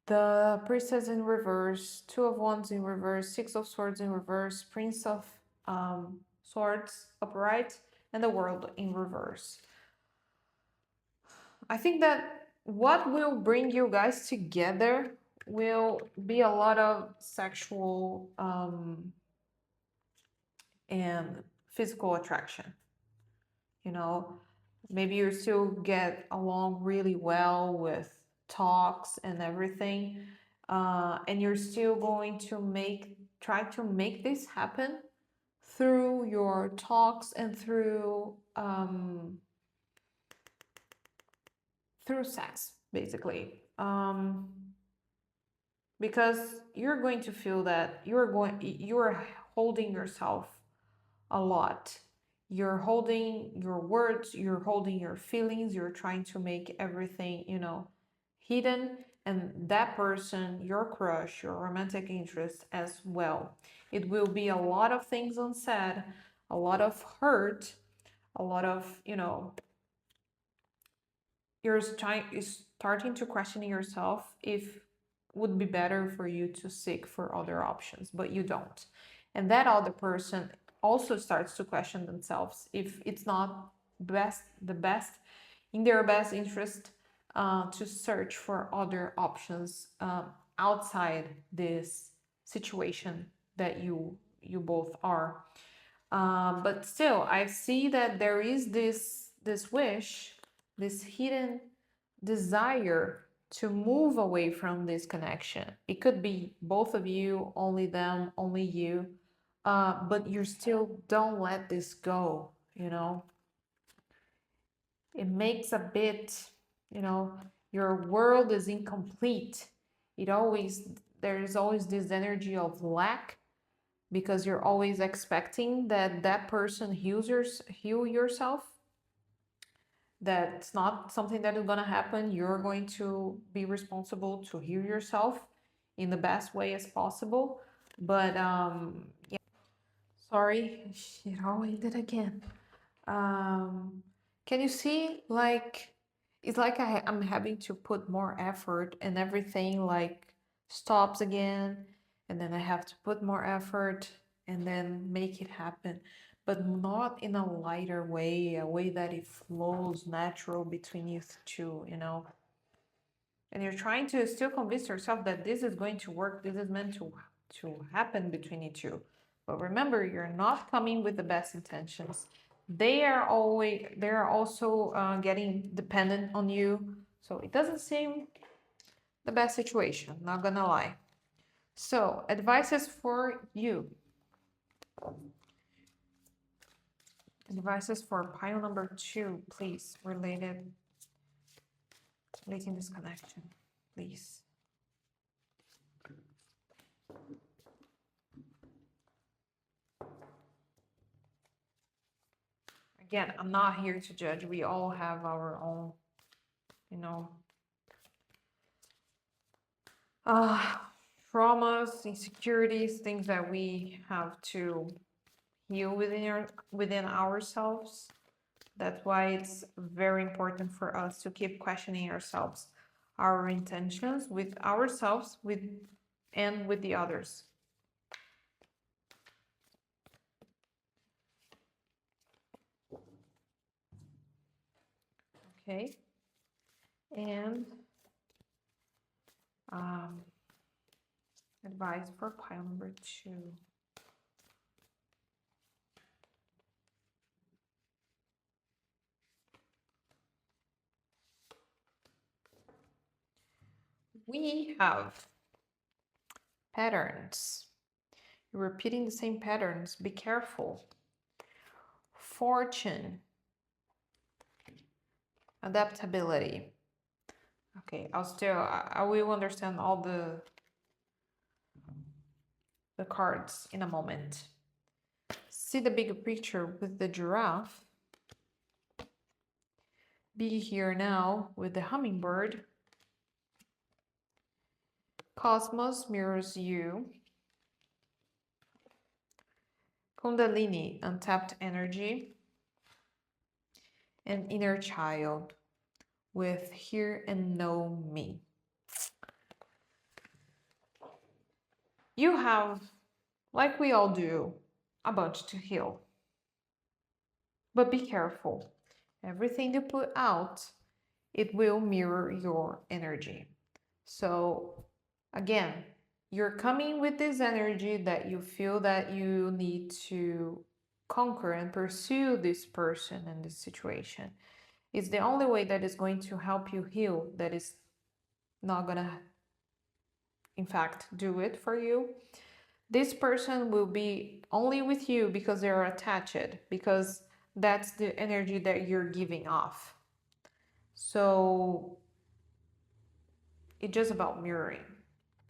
A: the Princess in reverse, Two of Wands in reverse, Six of Swords in reverse, Prince of Swords upright, and the World in reverse. I think that what will bring you guys together will be a lot of sexual and physical attraction. You know, maybe you still get along really well with talks and everything, and you're still going to try to make this happen through your talks and through sex, basically. Because you're going to feel that you're holding yourself a lot. You're holding your words, you're holding your feelings, you're trying to make everything, hidden, and that person, your crush, your romantic interest as well. It will be a lot of things unsaid, a lot of hurt, a lot of, you're starting to question yourself if would be better for you to seek for other options, but you don't. And that other person also starts to question themselves if it's not the best in their best interest to search for other options outside this situation that you both are. But still, I see that there is this wish, this hidden desire to move away from this connection. It could be both of you, only them, only you, but you still don't let this go, It makes a bit, your world is incomplete. There is always this energy of lack because you're always expecting that person heal yourself. That's not something that is going to happen. You're going to be responsible to heal yourself in the best way as possible. But yeah, sorry, it all ended again. Can you see, like, it's like I'm having to put more effort and everything like stops again, and then I have to put more effort and then make it happen, but not in a lighter way, a way that it flows natural between you two, And you're trying to still convince yourself that this is going to work, this is meant to happen between you two. But remember, you're not coming with the best intentions. They're also getting dependent on you. So it doesn't seem the best situation, not gonna lie. So advices for you. Advices for pile number 2, please, relating this connection, please. Again, I'm not here to judge. We all have our own, traumas, insecurities, things that we have to heal within ourselves. That's why it's very important for us to keep questioning ourselves, our intentions with ourselves, and with the others. Okay, and advice for pile number 2. We have patterns. You're repeating the same patterns. Be careful. Fortune. Adaptability. Okay, I will understand all the cards in a moment. See the bigger picture with the giraffe. Be here now with the hummingbird. Cosmos mirrors you. Kundalini, untapped energy. And inner child with hear and know me. You have, like we all do, a bunch to heal. But be careful. Everything you put out, it will mirror your energy. So again, you're coming with this energy that you feel that you need to conquer and pursue this person and this situation. It's the only way that is going to help you heal, that is not gonna, in fact, do it for you. This person will be only with you because they're attached, because that's the energy that you're giving off. So it's just about mirroring.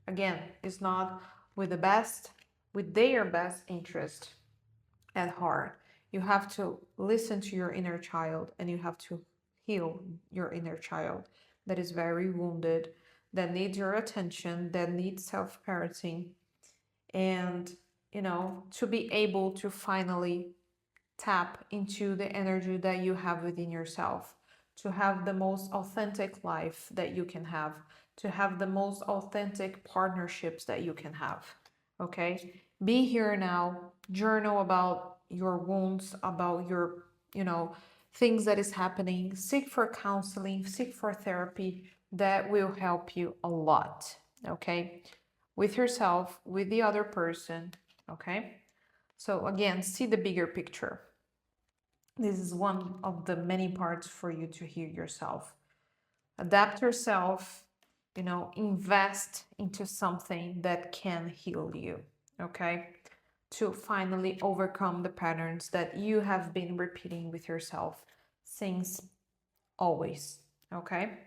A: Again, it's not with their best interest at heart. You have to listen to your inner child, and you have to heal your inner child that is very wounded, that needs your attention, that needs self-parenting, and to be able to finally tap into the energy that you have within yourself, to have the most authentic life that you can have, to have the most authentic partnerships that you can have. Okay? Be here now, journal about your wounds, about your, things that is happening. Seek for counseling, seek for therapy. That will help you a lot. Okay? With yourself, with the other person. Okay? So again, see the bigger picture. This is one of the many parts for you to heal yourself. Adapt yourself, invest into something that can heal you, okay? To finally overcome the patterns that you have been repeating with yourself since always, okay?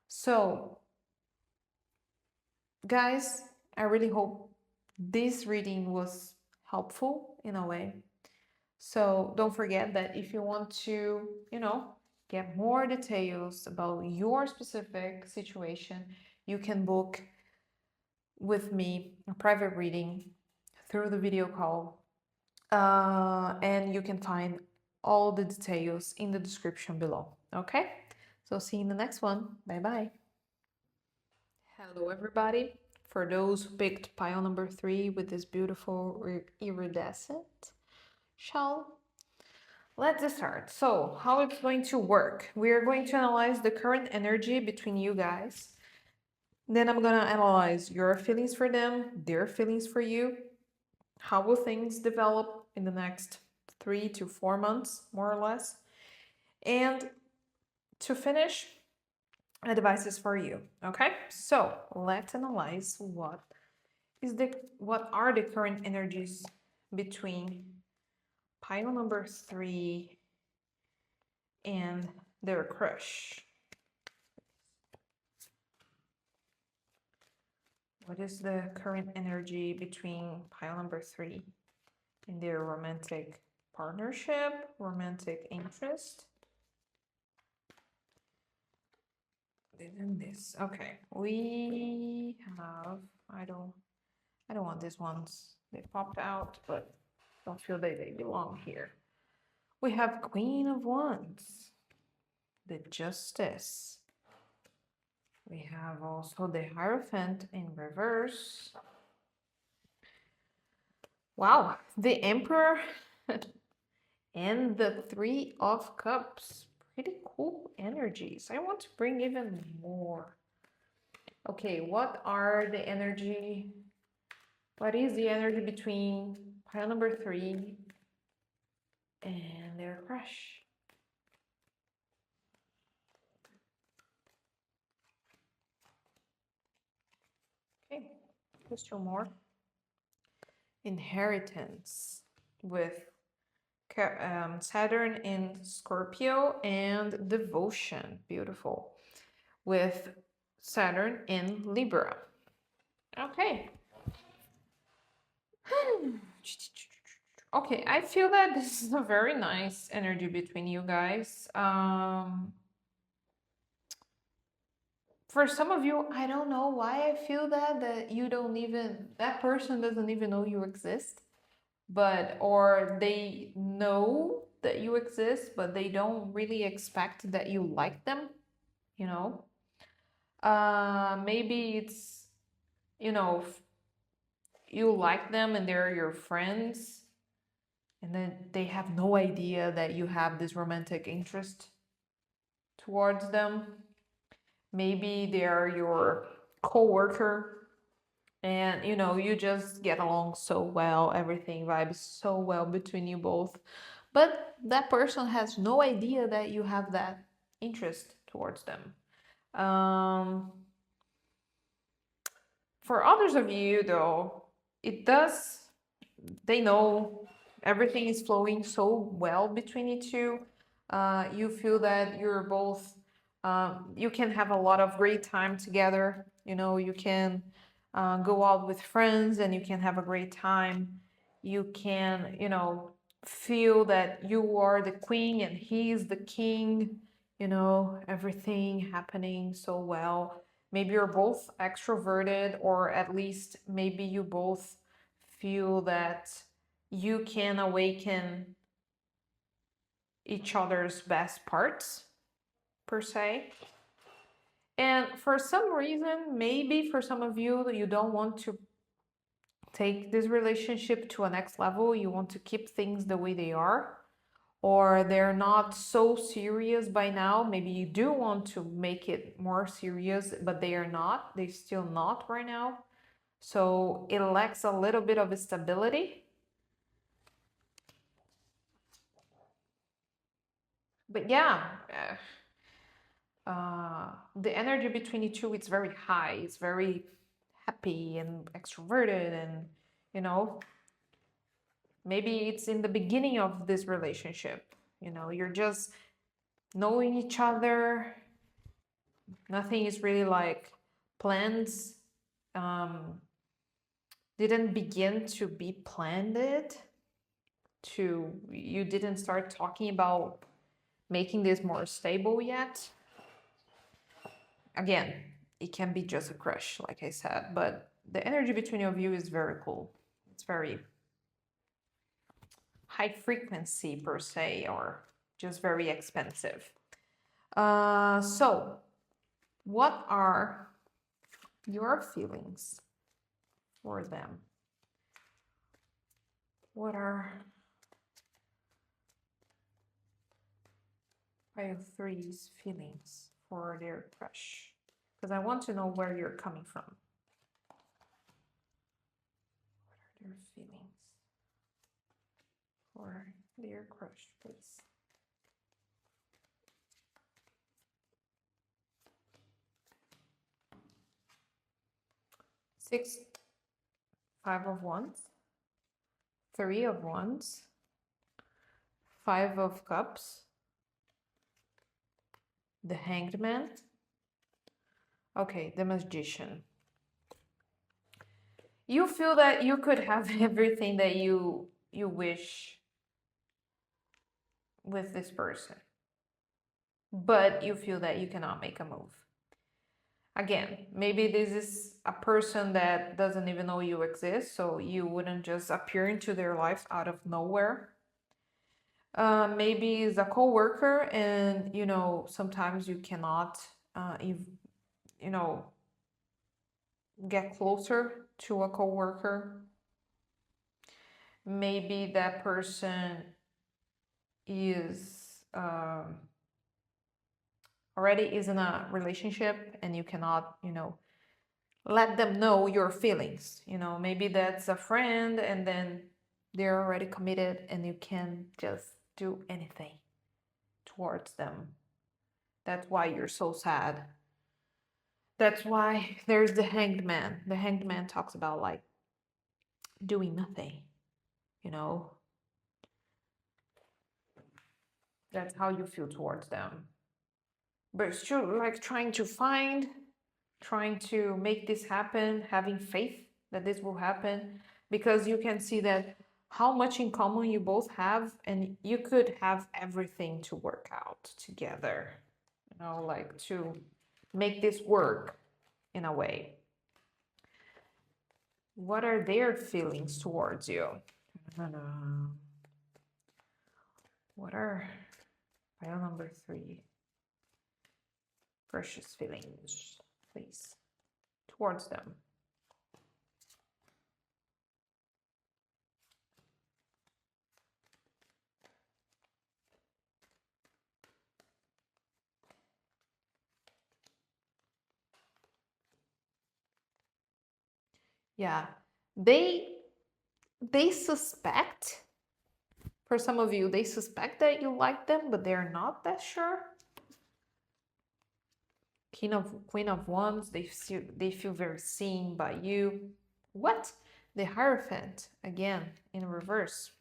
A: So, guys, I really hope this reading was helpful in a way. So don't forget that if you want to, get more details about your specific situation, you can book with me a private reading through the video call. And you can find all the details in the description below. Okay? So see you in the next one. Bye-bye. Hello, everybody. For those who picked pile number 3 with this beautiful iridescent shell, let's start. So how it's going to work. We are going to analyze the current energy between you guys. Then I'm going to analyze your feelings for them, their feelings for you. How will things develop in the next 3 to 4 months, more or less. And to finish, advices for you. Okay? So let's analyze what are the current energies between pile number 3 and their crush. What is the current energy between pile number 3 and their romantic partnership, romantic interest? Then this. Okay. We have, I don't want these ones. They popped out, but don't feel they belong here. We have Queen of Wands, the Justice. We have also the Hierophant in reverse. Wow, the Emperor and the Three of Cups. Pretty cool energies. I want to bring even more. Okay, what is the energy between pile number 3 and their crush? Okay, just 2 more. Inheritance with Saturn in Scorpio, and Devotion, beautiful, with Saturn in Libra. Okay. Okay, I feel that this is a very nice energy between you guys. For some of you, I don't know why I feel that you don't even, that person doesn't even know you exist, but, or they know that you exist, but they don't really expect that you like them, you know? Maybe it's, you know, you like them and they're your friends, and then they have no idea that you have this romantic interest towards them. Maybe they're your coworker, and you know, you just get along so well, everything vibes so well between you both, but that person has no idea that you have that interest towards them. For others of you though, it does, they know everything is flowing so well between you two. You feel that you're both, you can have a lot of great time together. You know, you can go out with friends and you can have a great time. You can, you know, feel that you are the queen and he's the king, you know, everything happening so well. Maybe you're both extroverted, or at least maybe you both feel that you can awaken each other's best parts, per se. And for some reason, maybe for some of you, you don't want to take this relationship to a next level. You want to keep things the way they are, or they're not so serious by now. Maybe you do want to make it more serious, but they are not. They're still not right now. So it lacks a little bit of stability. But yeah, the energy between you two, it's very high. It's very happy and extroverted, and you know, maybe it's in the beginning of this relationship. You know, you're just knowing each other. Nothing is really like plans. Didn't begin to be planned. You didn't start talking about making this more stable yet. Again, it can be just a crush, like I said, but the energy between you of you is very cool. It's very high frequency per se, or just very expensive. So what are your feelings for them? What are Pile 3's feelings for their crush? Because I want to know where you're coming from. What are their feelings for their crush, please? Six, 5 of Wands, 3 of Wands, 5 of Cups, the Hanged Man. Okay, the Magician. You feel that you could have everything that you wish with this person, but you feel that you cannot make a move. Again, maybe this is a person that doesn't even know you exist, so you wouldn't just appear into their life out of nowhere. Maybe it's a coworker, and you know, sometimes you cannot, you know, get closer to a coworker. Maybe that person is already is in a relationship, and you cannot, you know, let them know your feelings. You know, maybe that's a friend, and then they're already committed, and you can just do anything towards them. That's why you're so sad. That's why there's the Hanged Man. The Hanged Man talks about like doing nothing, you know. That's how you feel towards them. But it's still like trying to make this happen, having faith that this will happen, because you can see that how much in common you both have, and you could have everything to work out together, you know, like to make this work in a way. What are their feelings towards you? What are pile number 3 precious feelings, please, towards them? Yeah, they suspect, for some of you, they suspect that you like them, but they're not that sure. Queen of Wands, they feel very seen by you. What? The Hierophant, again, in reverse.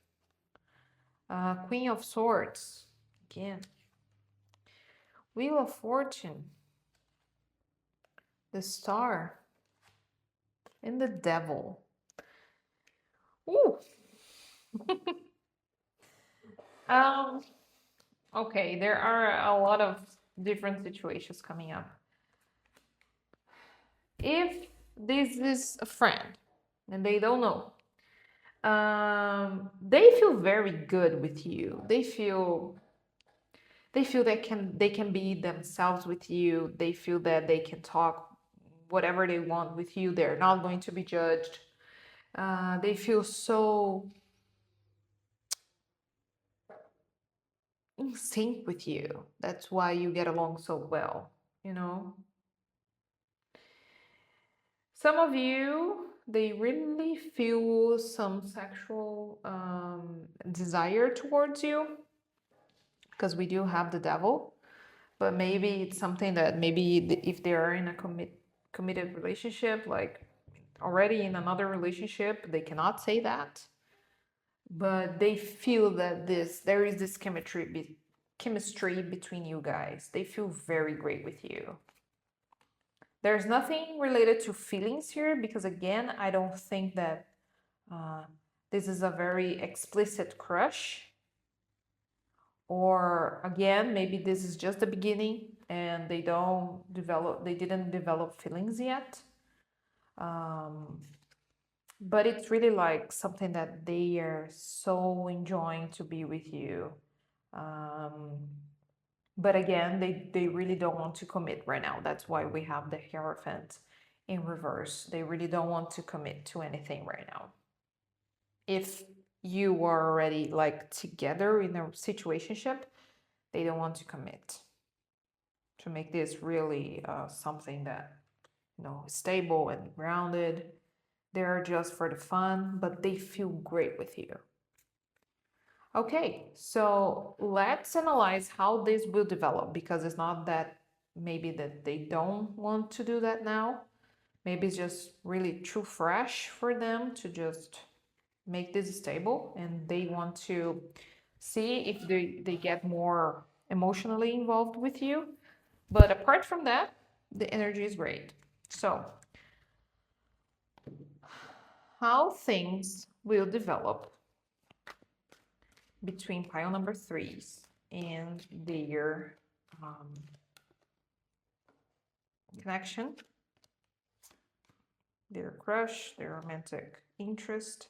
A: Queen of Swords, again. Wheel of Fortune. The Star. And the Devil. Ooh. Okay, there are a lot of different situations coming up. If this is a friend and they don't know, they feel very good with you. They feel they can be themselves with you. They feel that they can talk whatever they want with you. They're not going to be judged. They feel so in sync with you. That's why you get along so well, you know. Some of you, they really feel some sexual desire towards you, because we do have the Devil, but maybe it's something that maybe if they are in a committed relationship, like already in another relationship, they cannot say that, but they feel that there is this chemistry between you guys. They feel very great with you. There's nothing related to feelings here, because again, I don't think that this is a very explicit crush. Or again, maybe this is just the beginning and they didn't develop feelings yet. But it's really like something that they are so enjoying to be with you. But again, they really don't want to commit right now. That's why we have the Hierophant in reverse. They really don't want to commit to anything right now. If you are already like together in a situationship, they don't want to commit to make this really something that, you know, stable and grounded. They're just for the fun, but they feel great with you. Okay, so let's analyze how this will develop, because it's not that maybe that they don't want to do that now. Maybe it's just really too fresh for them to just make this stable, and they want to see if they get more emotionally involved with you. But apart from that, the energy is great. So how things will develop between pile number 3s and their connection, their crush, their romantic interest.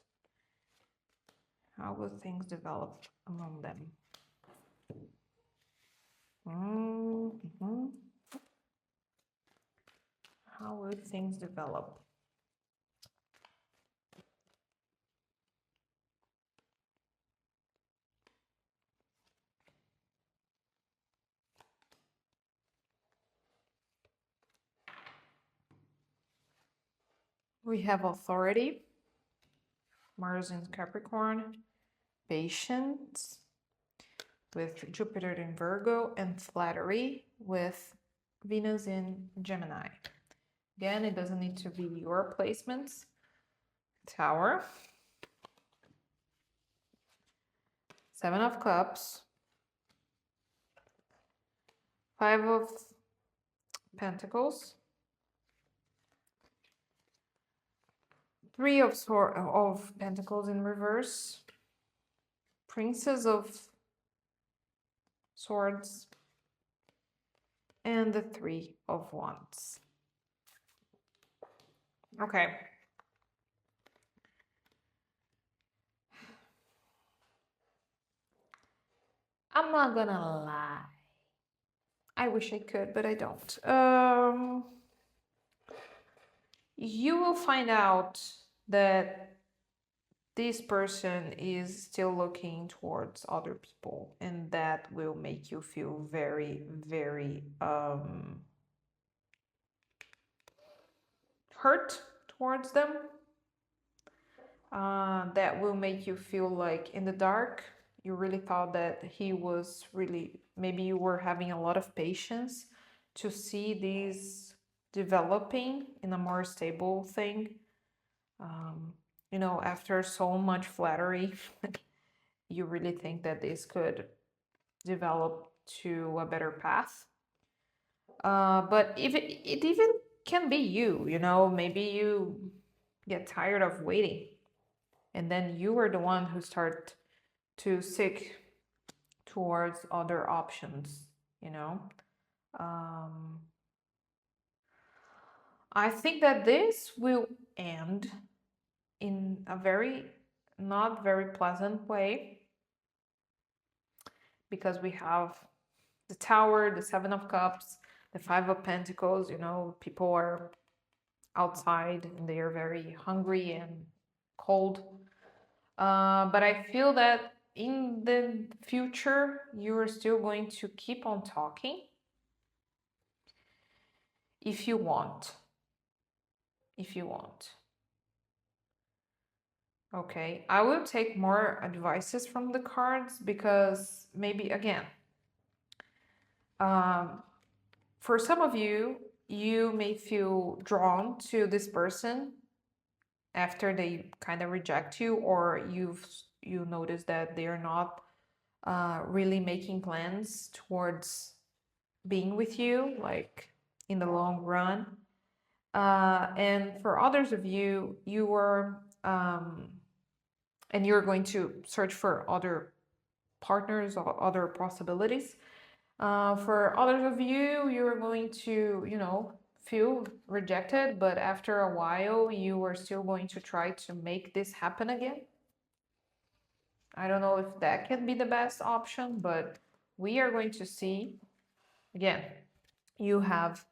A: How will things develop among them? How will things develop? We have authority, Mars in Capricorn, patience with Jupiter in Virgo, and flattery with Venus in Gemini. Again, it doesn't need to be your placements. Tower, 7 of Cups, 5 of Pentacles, 3 of Pentacles in reverse, Princess of Swords, and the Three of Wands. Okay. I'm not gonna lie. I wish I could, but I don't. You will find out that this person is still looking towards other people, and that will make you feel very, very hurt towards them. That will make you feel like in the dark. You really thought that he was really, maybe you were having a lot of patience to see these developing in a more stable thing. You know, after so much flattery, you really think that this could develop to a better path. But if it even can be you, you know, maybe you get tired of waiting, and then you are the one who start to seek towards other options, you know. I think that this will end in a very not very pleasant way, because we have the Tower, the Seven of Cups, the Five of Pentacles. You know, people are outside and they are very hungry and cold. But I feel that in the future, you are still going to keep on talking if you want. If you want. Okay, I will take more advices from the cards, because maybe again, for some of you, you may feel drawn to this person after they kind of reject you, or you notice that they are not really making plans towards being with you, like in the long run. And for others of you, you were and you're going to search for other partners or other possibilities. For others of you, you're going to, you know, feel rejected, but after a while, you are still going to try to make this happen again. I don't know if that can be the best option, but we are going to see. Again, you have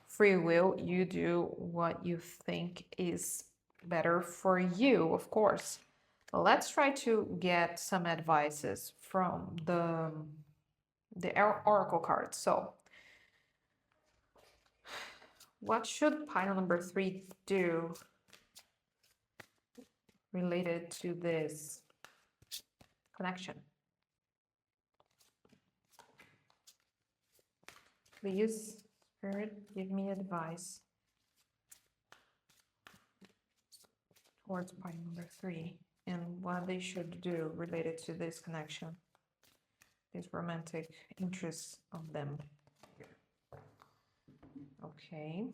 A: free will. You do what you think is better for you, of course. Let's try to get some advices from the oracle cards. So, what should pile number 3 do related to this connection? Please, Spirit, give me advice towards pile number 3 and what they should do related to this connection, this romantic interest of them. Okay.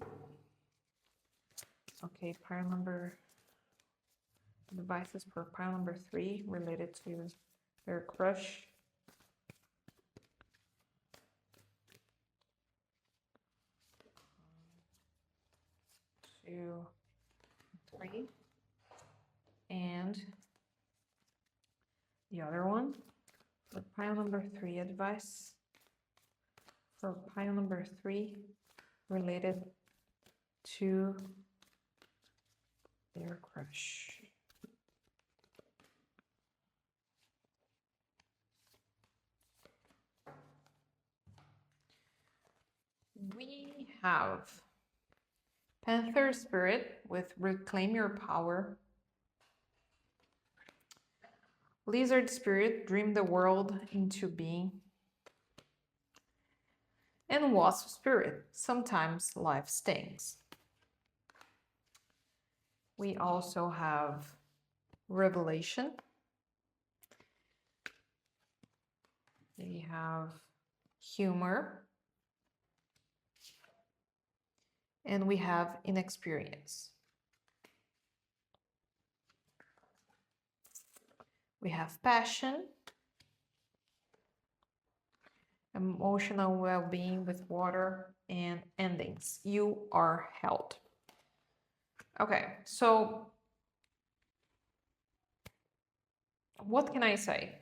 A: Okay, pile number, devices for pile number 3 related to their crush. 2, 3, and the other one for pile number 3, advice for pile number 3 related to their crush. We have Panther Spirit with Reclaim Your Power. Lizard Spirit, Dream the World into Being. And Wasp Spirit, Sometimes Life Stings. We also have Revelation. We have Humor. And we have Inexperience. We have Passion. emotional well-being with water, and endings. You are held. Okay, so what can I say?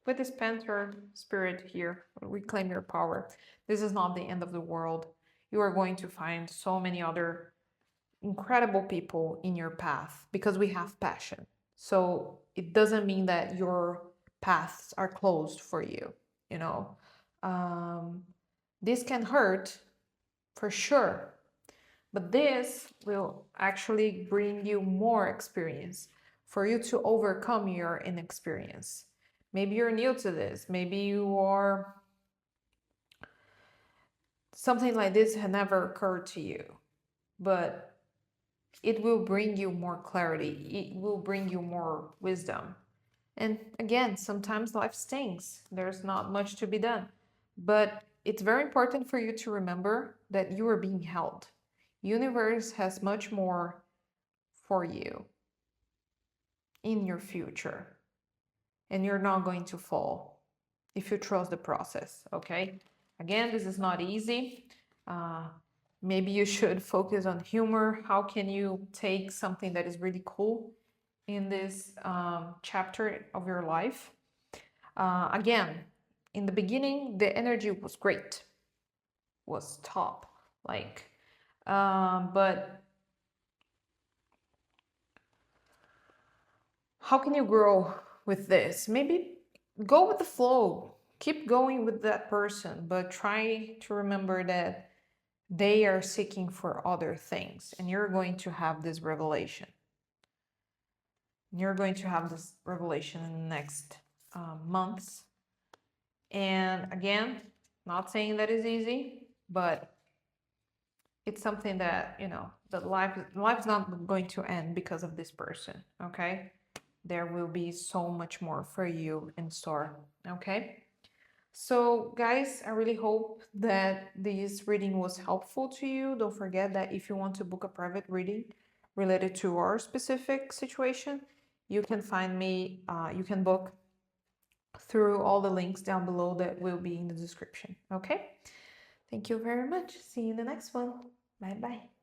A: With this Panther spirit here, reclaim your power. This is not the end of the world. You are going to find so many other incredible people in your path because we have passion. So it doesn't mean that your paths are closed for you, you know. Um, this can hurt for sure, but this will actually bring you more experience for you to overcome your inexperience. Maybe you're new to this. Maybe you are something like this had never occurred to you, but it will bring you more clarity. It will bring you more wisdom. And again, sometimes life stinks. There's not much to be done. But it's very important for you to remember that you are being held. Universe has much more for you in your future. And you're not going to fall if you trust the process, okay? Again, this is not easy. Maybe you should focus on humor. How can you take something that is really cool in this chapter of your life? Again, in the beginning, the energy was great, was top, like, but how can you grow with this? Maybe go with the flow, keep going with that person, but try to remember that they are seeking for other things, and you're going to have this revelation. You're going to have this revelation in the next months. And again, not saying that is easy, but it's something that, you know, that life's not going to end because of this person, okay? There will be so much more for you in store, okay? So guys, I really hope that this reading was helpful to you. Don't forget that if you want to book a private reading related to our specific situation, you can find me, you can book through all the links down below that will be in the description, okay? Thank you very much. See you in the next one. Bye bye.